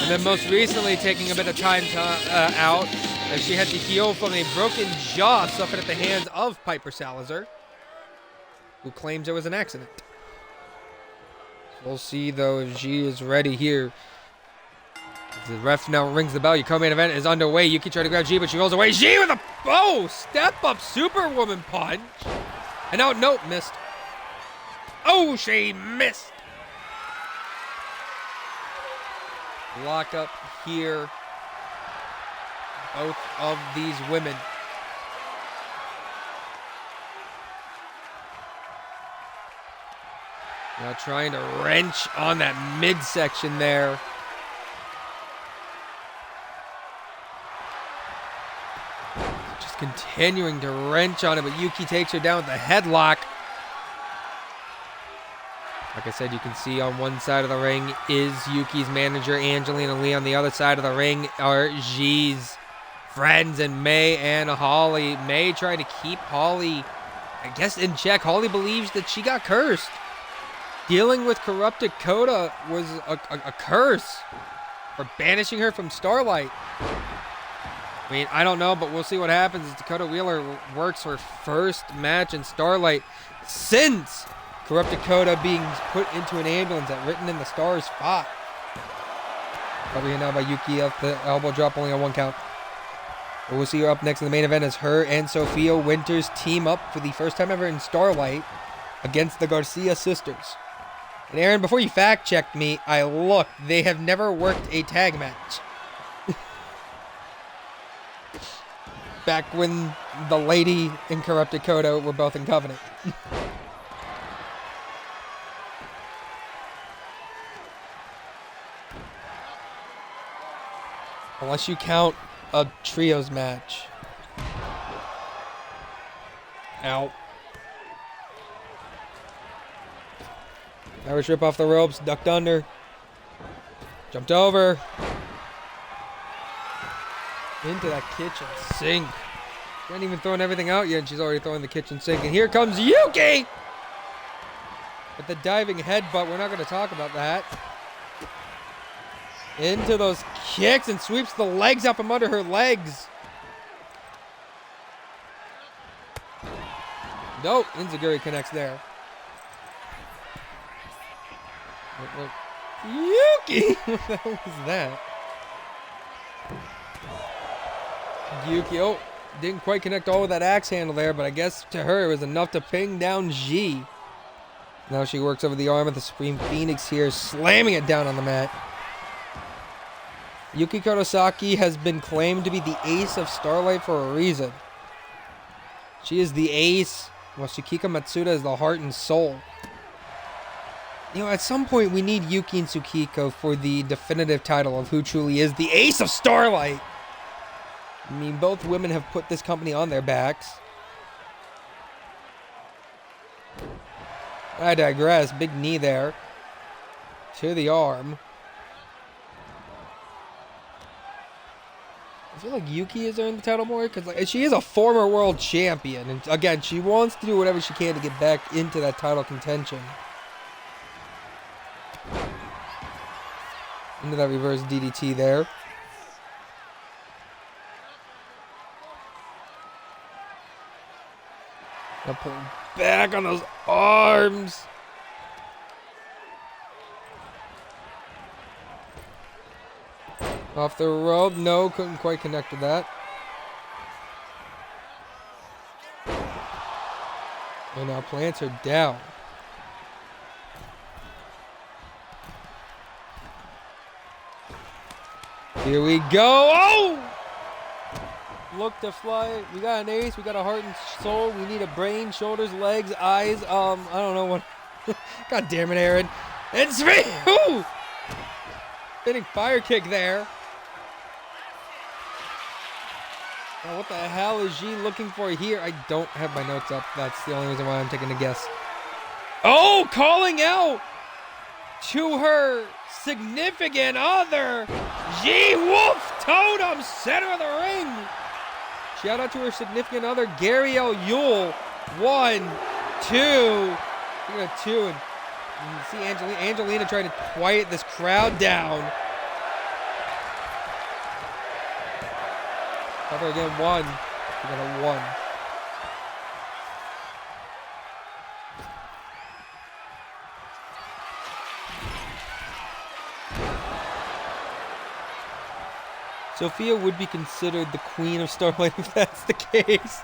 And then most recently taking a bit of time out, as she had to heal from a broken jaw suffered at the hands of Piper Salazar, who claims it was an accident. We'll see though if she is ready here. The ref now rings the bell. Your co-main event is underway. Yuki tried to grab G, but she rolls away. G with a step-up Superwoman punch. And now, nope, missed. Oh, she missed. Lock up here. Both of these women. Now trying to wrench on that midsection there. Just continuing to wrench on it, but Yuki takes her down with a headlock. Like I said, you can see on one side of the ring is Yuki's manager, Angelina Lee. On the other side of the ring are G's friends and May and Holly. May trying to keep Holly, I guess, in check. Holly believes that she got cursed. Dealing with Corrupt Dakota was a curse for banishing her from Starlight. I mean, I don't know, but we'll see what happens as Dakota Wheeler works her first match in Starlight since Corrupt Dakota being put into an ambulance at Written in the Stars spot. Probably here now by Yuki off the elbow drop, only on one count. But we'll see her up next in the main event as her and Sophia Winters team up for the first time ever in Starlight against the Garcia sisters. And Aaron, before you fact checked me, I looked. They have never worked a tag match. Back when the lady and Corrupt Dakota were both in Covenant. Unless you count a trios match. Ow. Irish rip off the ropes, ducked under. Jumped over. Into that kitchen sink. She hasn't even thrown everything out yet, and she's already throwing the kitchen sink. And here comes Yuki! With the diving headbutt, we're not going to talk about that. Into those kicks and sweeps the legs up from under her legs. Nope, Enziguri connects there. Yuki! What the hell was that? Yuki, oh, didn't quite connect all with that axe handle there, but I guess to her it was enough to ping down G. Now she works over the arm of the Supreme Phoenix here, slamming it down on the mat. Yuki Kurosaki has been claimed to be the ace of Starlight for a reason. She is the ace, while Shikika Matsuda is the heart and soul. You know, at some point we need Yuki and Tsukiko for the definitive title of who truly is the ace of Starlight. I mean, both women have put this company on their backs. I digress. Big knee there. To the arm. I feel like Yuki has earned the title more because like, she is a former world champion. And again, she wants to do whatever she can to get back into that title contention. Into that reverse DDT there. Now pull back on those arms. Off the rope. No, couldn't quite connect to that. And now plants her down. Here we go. Oh! Look to fly. We got an ace. We got a heart and soul. We need a brain, shoulders, legs, eyes. I don't know what. God damn it, Aaron. And three. Ooh! Spinning fire kick there. Now, what the hell is G looking for here? I don't have my notes up. That's the only reason why I'm taking a guess. Oh, calling out to her significant other. G Wolf Totem, center of the ring. Shout out to her significant other, Gary L. Yule. 1, 2. We got 2. And you see Angelina trying to quiet this crowd down. Cover again, 1. We got a 1. Sophia would be considered the queen of Starlight if that's the case.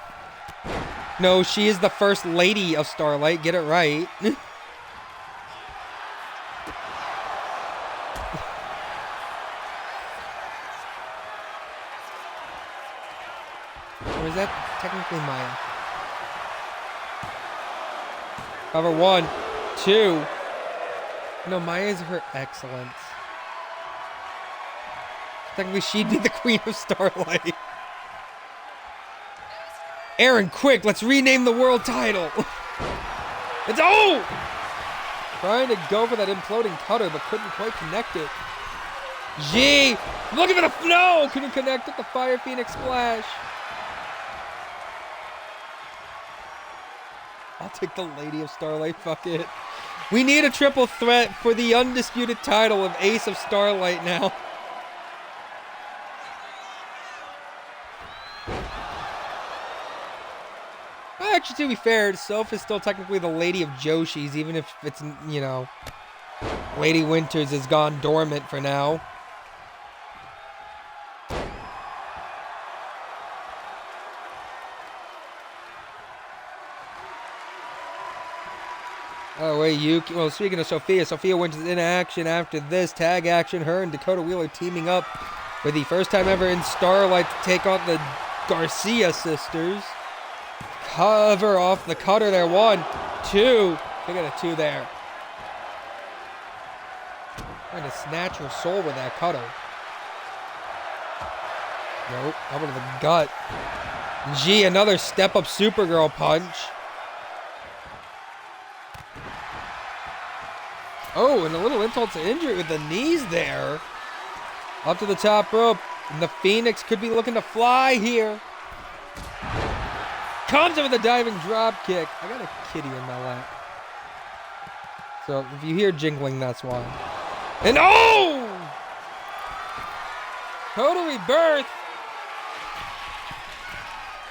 No, she is the first lady of Starlight. Get it right. Or is that technically Maya? Cover 1, 2. No, Maya is her excellence. Technically, she'd be the queen of Starlight. Aaron, quick, let's rename the world title. It's oh! Trying to go for that imploding cutter, but couldn't quite connect it. G, looking for the no, couldn't connect with the Fire Phoenix splash. I'll take the Lady of Starlight. Fuck it. We need a triple threat for the undisputed title of Ace of Starlight now. Actually, to be fair, Soph is still technically the Lady of Joshi's, even if it's, you know, Lady Winters is gone dormant for now. Oh, wait, Yuki. Well, speaking of Sophia, Sophia Winters in action after this tag action. Her and Dakota Wheeler teaming up for the first time ever in Starlight to take on the Garcia sisters. Cover off the cutter there. 1, 2. They got a 2 there. Trying to snatch her soul with that cutter. Nope. Cover to the gut. G, another step-up Supergirl punch. Oh, and a little insult to injury with the knees there. Up to the top rope. And the Phoenix could be looking to fly here. Comes in with a diving drop kick. I got a kitty in my lap. So if you hear jingling, that's why. And oh! Total rebirth.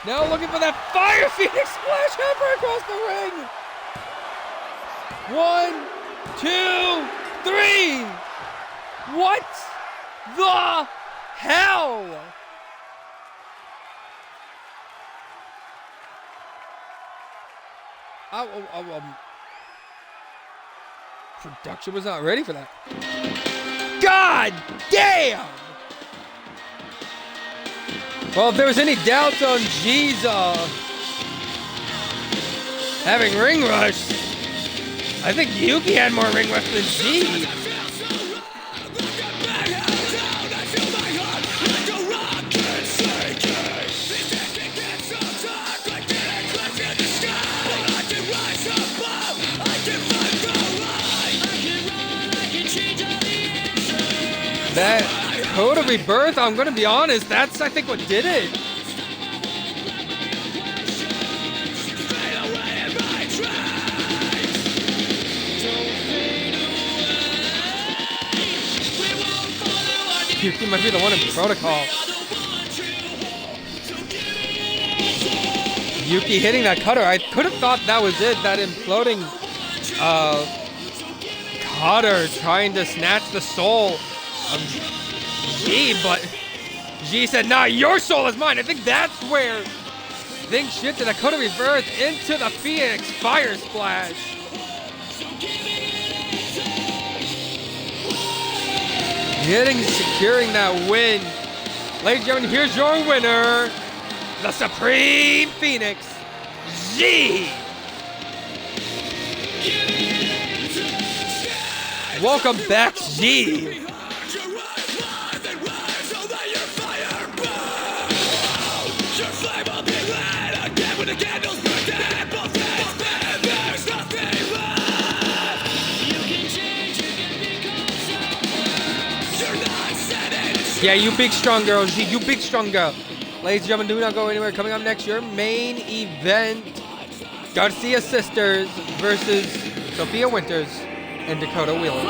Now looking for that Fire Phoenix splash halfway across the ring. 1, 2, 3. What the hell? Production was not ready for that. God damn! Well, if there was any doubts on G's having ring rust, I think Yuki had more ring rust than G. That code of rebirth, I'm gonna be honest, that's I think what did it. Yuki might be the one in protocol. Yuki hitting that cutter, I could have thought that was it, that imploding cutter trying to snatch the soul of G, but G said, nah, your soul is mine. I think that's where things shifted. A code of rebirth into the Phoenix Fire Splash. Securing that win. Ladies and gentlemen, here's your winner, the Supreme Phoenix, G. Welcome back, G. Yeah, you big strong girl, G, you big strong girl. Ladies and gentlemen, do not go anywhere. Coming up next, your main event, Garcia Sisters versus Sophia Winters and Dakota Wheeler.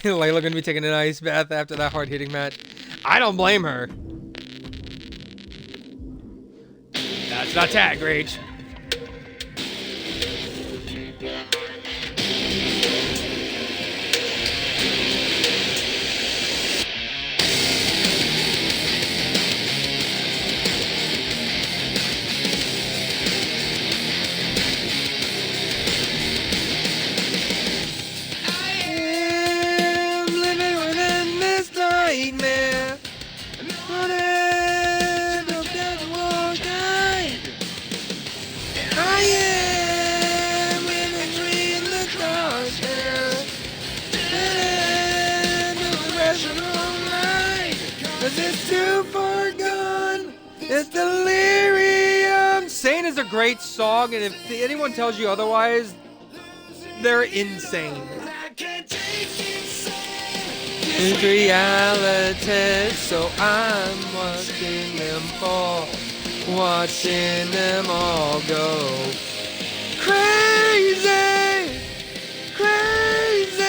Layla gonna be taking an ice bath after that hard-hitting match. I don't blame her. That's not tag rage. It's delirium. Sane is a great song, and if anyone tells you otherwise, they're insane. It's reality, so I'm watching them fall, watching them all go crazy, crazy.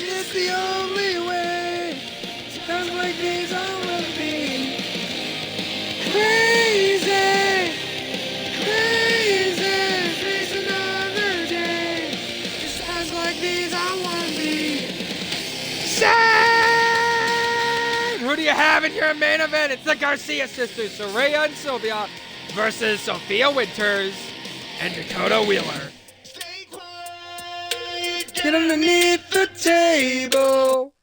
It's the only way. Times like these I wanna be crazy, crazy. Face another day. Just times like these I wanna be sad. Who do you have in your main event? It's the Garcia sisters, Saraya and Sylvia, versus Sophia Winters and Dakota Wheeler. Get underneath the table.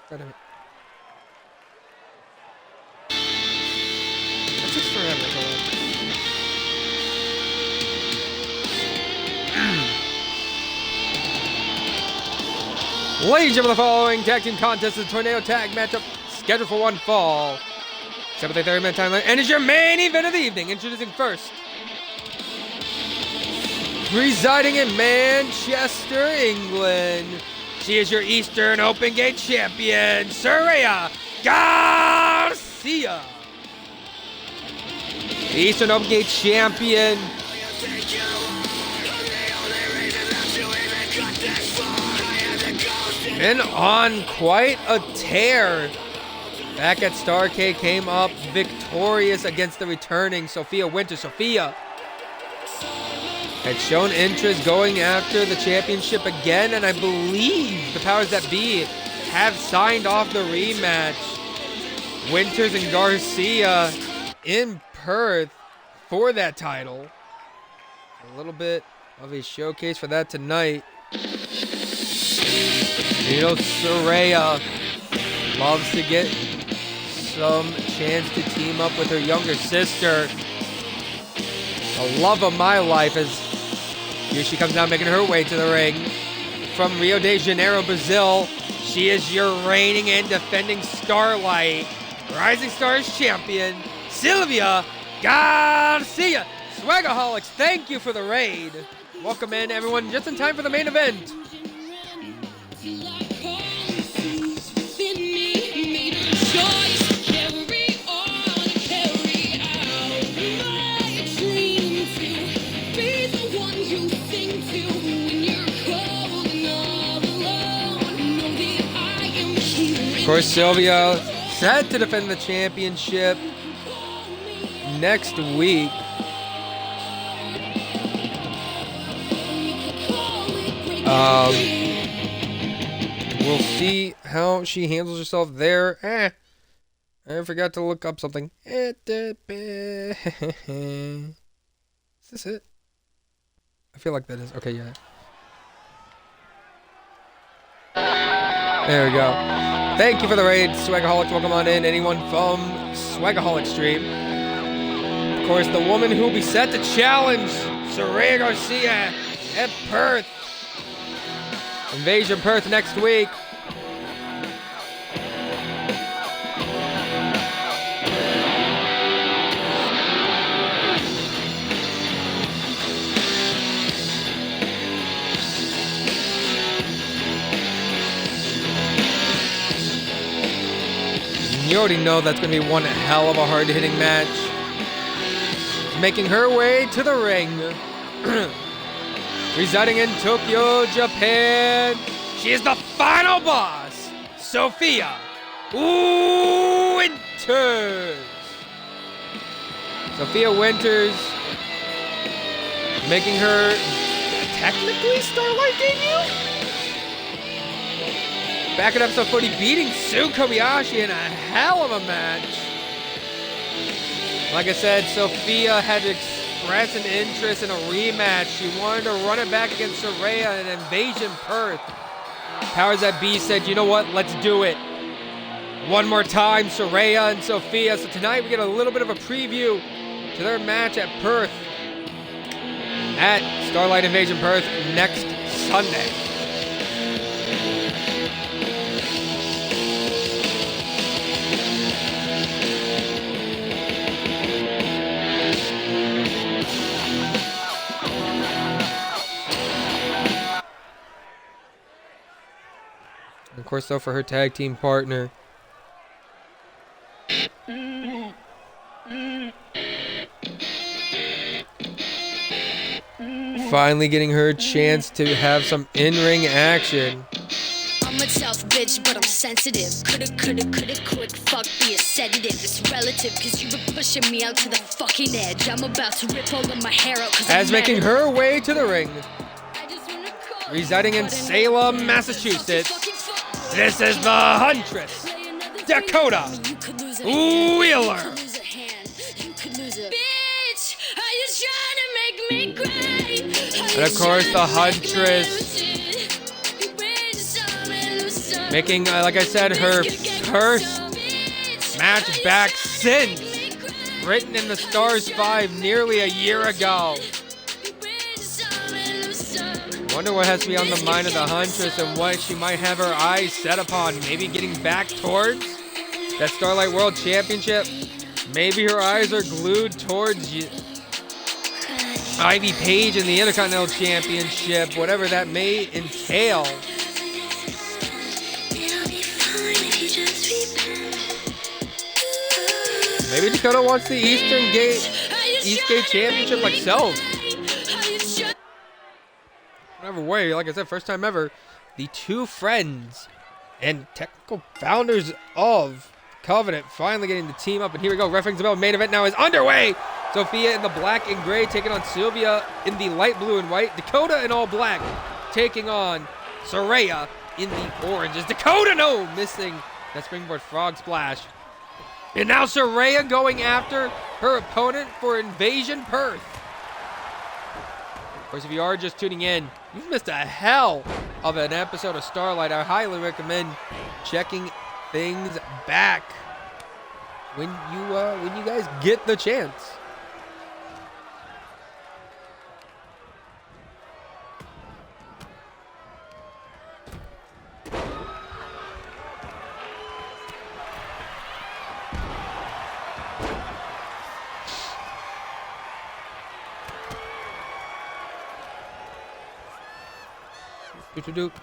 That takes forever to load. Ladies and gentlemen, the following tag team contest is a tornado tag matchup scheduled for one fall. Except with a 30-minute time limit. And it's your main event of the evening. Introducing first. Residing in Manchester, England. She is your Eastern Open Gate champion, Saraya Garcia. The Eastern Open Gate champion. And on quite a tear. Back at Starcade, came up victorious against the returning Sophia Winter. Sophia had shown interest going after the championship again, and I believe the powers that be have signed off the rematch. Winters and Garcia in Perth for that title. A little bit of a showcase for that tonight. You know, Saraya loves to get some chance to team up with her younger sister. The love of my life, as here she comes down making her way to the ring. From Rio de Janeiro, Brazil, she is your reigning and defending Starlight Rising Stars champion, Sylvia Garcia. Swagaholics, thank you for the raid. Welcome in, everyone, just in time for the main event. Of course, Sylvia set to defend the championship next week. We'll see how she handles herself there. I forgot to look up something. Is this it? I feel like that is. Okay, yeah. There we go. Thank you for the raid, Swagaholics. Welcome on in. Anyone from Swagaholic Stream. Of course, the woman who will be set to challenge Saraya Garcia at Perth. Invasion Perth next week. You already know that's going to be one hell of a hard-hitting match. Making her way to the ring. Residing in Tokyo, Japan. She is the final boss, Sophia Winters. Sophia Winters making her technically Starlight debut? Back in episode 40, beating Sue Kobayashi in a hell of a match. Like I said, Sophia had expressed an interest in a rematch. She wanted to run it back against Saraya in Invasion Perth. Powers that be said, you know what, let's do it. One more time, Saraya and Sophia. So tonight we get a little bit of a preview to their match at Perth. At Starlight Invasion Perth next Sunday. Of course, though, for her tag team partner. Finally getting her chance to have some in-ring action. I'm a tough bitch, but I'm sensitive. Coulda, quick, fuck, be a sedative. It's relative, cause you've been pushing me out to the fucking edge. I'm about to rip all of my hair out, cause As I'm making mad. her way to the ring. I just wanna call Residing in you, Salem, but Massachusetts. fucking fuck. This is the Huntress, Dakota You could lose a Wheeler. hand. You could lose a hand. You could lose a bitch. Are you trying to make me cry? And of course, the Huntress making, like I said, her first match back since written in the Stars 5 nearly a year ago. Wonder what has to be on the mind of the Huntress and what she might have her eyes set upon. Maybe getting back towards that Starlight World Championship. Maybe her eyes are glued towards Ivy Page in the Intercontinental Championship, whatever that may entail. Maybe Dakota wants the East Gate Championship like self. Whatever way, like I said, first time ever, the two friends and technical founders of Covenant finally getting the team up. And here we go, refereeing the bell. Main event now is underway. Sophia in the black and gray taking on Sylvia in the light blue and white. Dakota in all black taking on Saraya in the orange. Is Dakota missing that springboard frog splash. And now Saraya going after her opponent for Invasion Perth. Of course, if you are just tuning in, you've missed a hell of an episode of Starlight. I highly recommend checking things back when you guys get the chance.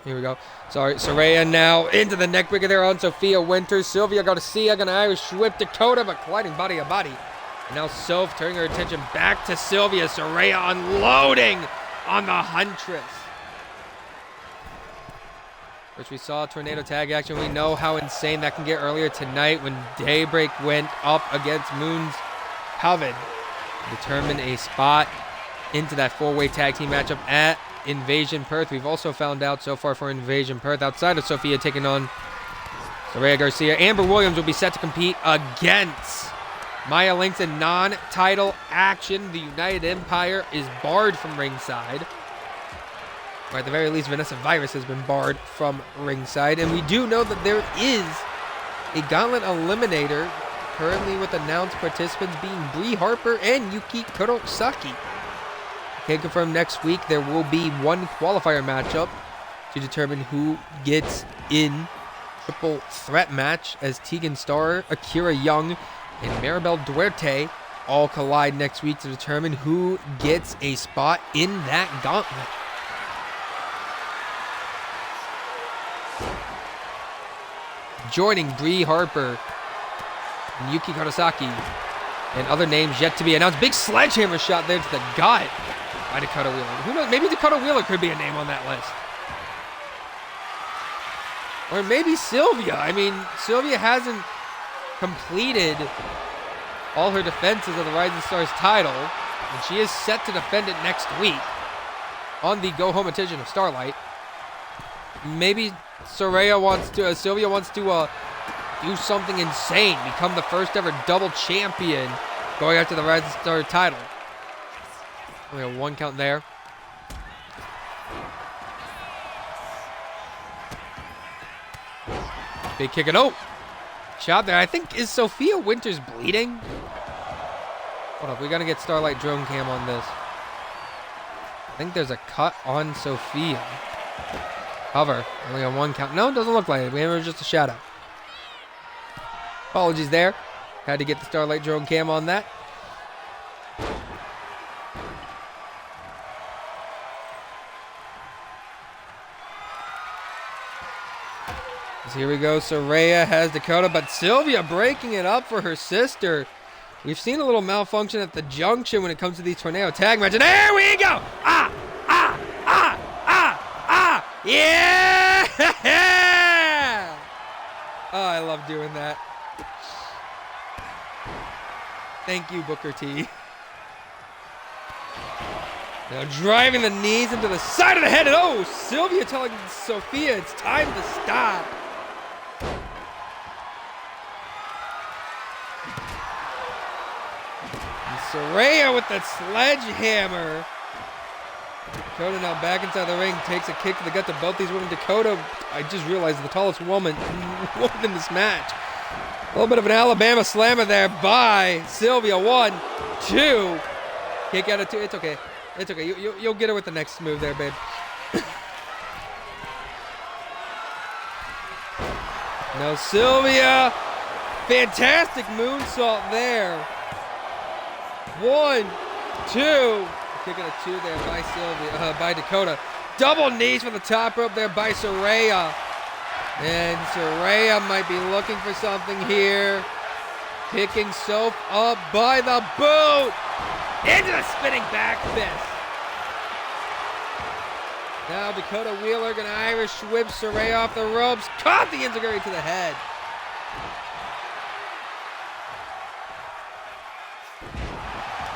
Here we go. Sorry, Saraya now into the neckbreaker there on Sophia Winters. Sylvia Garcia gonna Irish whip Dakota, but colliding body to body. And now Soph turning her attention back to Sylvia. Saraya unloading on the Huntress. Which we saw tornado tag action. We know how insane that can get earlier tonight when Daybreak went up against Moon's Coven. Determine a spot into that four-way tag team matchup at Invasion Perth. We've also found out so far for Invasion Perth, outside of Sophia taking on Saraya Garcia, Amber Williams will be set to compete against Maya Lynx in non-title action. The United Empire is barred from ringside. Or at the very least, Vanessa Virus has been barred from ringside. And we do know that there is a Gauntlet Eliminator currently with announced participants being Bree Harper and Yuki Kurosaki. Can confirm next week there will be one qualifier matchup to determine who gets in triple threat match as Tegan Starr, Akira Young, and Maribel Duarte all collide next week to determine who gets a spot in that gauntlet. Joining Bree Harper and Yuki Kurosaki and other names yet to be announced. Big sledgehammer shot there to the gut by Dakota Wheeler. Who knows? Maybe Dakota Wheeler could be a name on that list. Or maybe Sylvia. I mean, Sylvia hasn't completed all her defenses of the Rising Stars title, and she is set to defend it next week on the Go Home edition of Starlight. Maybe Sylvia wants to do something insane, become the first ever double champion going after the Rising Star title. Only a one count there. Big kick and shot there. I think, is Sophia Winters bleeding? Hold up, we gotta get Starlight drone cam on this. I think there's a cut on Sophia. Cover, only on one count. No, it doesn't look like it. It was just a shadow. Apologies there. Had to get the Starlight drone cam on that. So here we go. Saraya has Dakota, but Sylvia breaking it up for her sister. We've seen a little malfunction at the junction when it comes to these tornado tag matches. There we go. Yeah! Oh, I love doing that. Thank you, Booker T. Now driving the knees into the side of the head. And Sylvia telling Sophia it's time to stop. And Saraya with that sledgehammer. Dakota now back inside the ring, takes a kick to the gut to both these women. Dakota, I just realized, the tallest woman in this match. A little bit of an Alabama slammer there by Sylvia. 1, 2. Kick out of 2. It's okay. It's okay. You'll get her with the next move there, babe. Now Sylvia Fantastic moonsault there. 1, 2. Kicking a 2 there by by Dakota. Double knees from the top rope there by Saraya. And Saraya might be looking for something here. Picking Soph up by the boot. Into the spinning back fist. Now Dakota Wheeler gonna Irish whip Saraya off the ropes. Caught the enziguri to the head.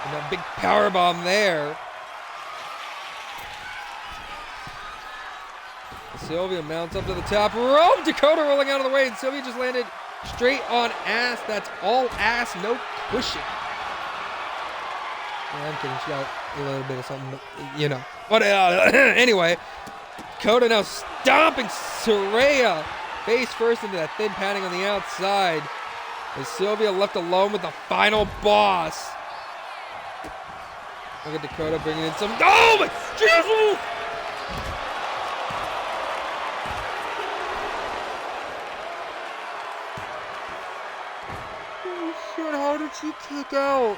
And a big power bomb there. Sylvia mounts up to the top rope. Dakota rolling out of the way, and Sylvia just landed straight on ass. That's all ass, no cushion. Yeah, I'm kidding. She got a little bit of something, you know. But anyway, Dakota now stomping Saraya face first into that thin padding on the outside. As Sylvia left alone with the final boss. Look at Dakota bringing in some. Oh my Jesus! How did she kick out?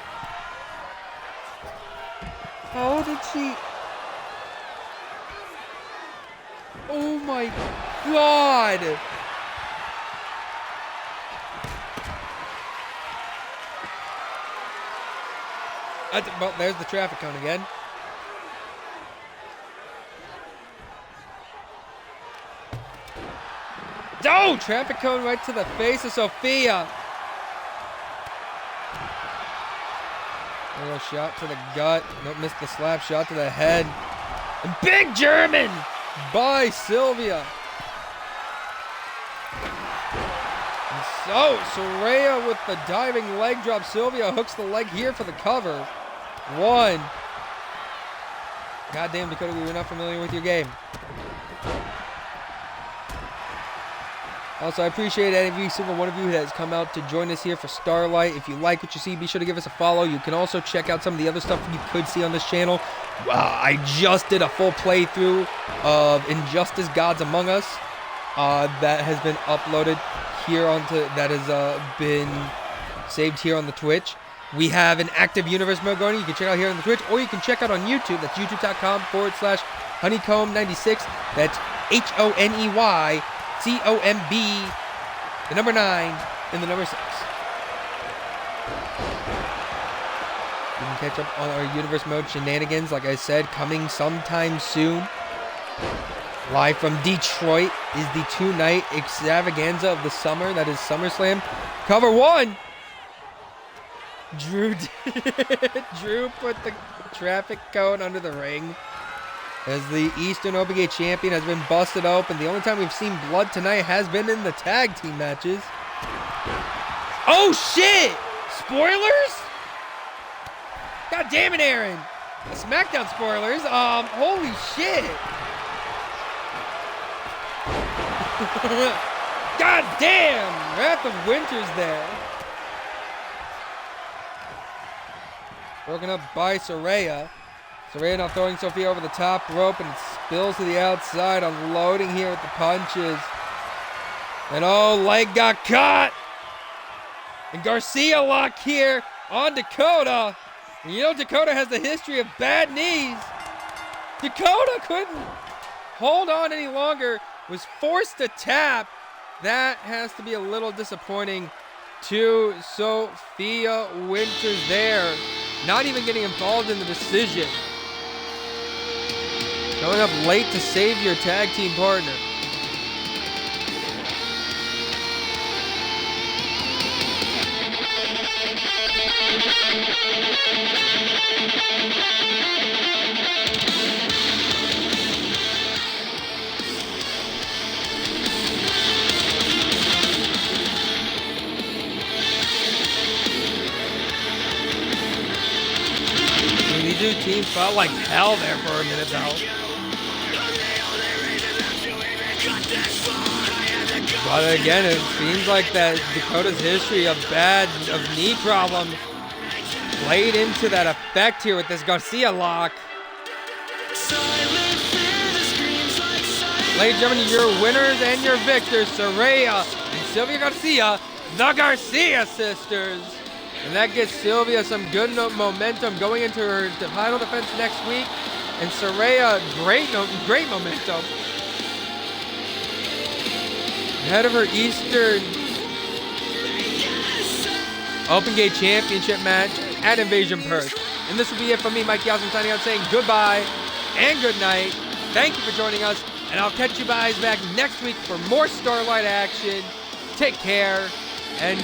How did she? Oh my God! Well, there's the traffic cone again. Oh, traffic cone right to the face of Sophia. A little shot to the gut. Don't miss the slap shot to the head. And big German by Sylvia. And so Saraya with the diving leg drop. Sylvia hooks the leg here for the cover. 1. Goddamn, Dakota, we were not familiar with your game. Also, I appreciate every single one of you that has come out to join us here for Starlight. If you like what you see, be sure to give us a follow. You can also check out some of the other stuff you could see on this channel. I just did a full playthrough of Injustice Gods Among Us that has been uploaded here that has been saved here on the Twitch. We have an active universe mode going. You can check out here on the Twitch, or you can check out on YouTube. That's youtube.com/honeycomb96. That's HONEYCOMB, the number 9, and the number 6. You can catch up on our universe mode shenanigans, like I said, coming sometime soon. Live from Detroit is the 2-night extravaganza of the summer. That is SummerSlam. Cover 1. Drew put the traffic cone under the ring. As the Eastern Open champion has been busted open. The only time we've seen blood tonight has been in the tag team matches. Oh shit! Spoilers? God damn it, Aaron! The SmackDown spoilers. Holy shit! God damn! Wrath of Winter's there. Broken up by Saraya. Saraya now throwing Sophia over the top rope, and it spills to the outside, unloading here with the punches. And oh, leg got caught. And Garcia lock here on Dakota. And you know Dakota has the history of bad knees. Dakota couldn't hold on any longer, was forced to tap. That has to be a little disappointing to Sophia Winters there. Not even getting involved in the decision. Showing up late to save your tag team partner. These two teams felt like hell there for a minute though. But again, it seems like that Dakota's history of knee problems played into that effect here with this Garcia lock. Ladies and gentlemen, your winners and your victors, Saraya and Sylvia Garcia, the Garcia sisters. And that gives Sylvia some good momentum going into her title defense next week. And Saraya, great momentum. Ahead of her Eastern Open Gate Championship match at Invasion Perth. And this will be it from me, Mike Yawson, signing out saying goodbye and good night. Thank you for joining us, and I'll catch you guys back next week for more Starlight action. Take care, and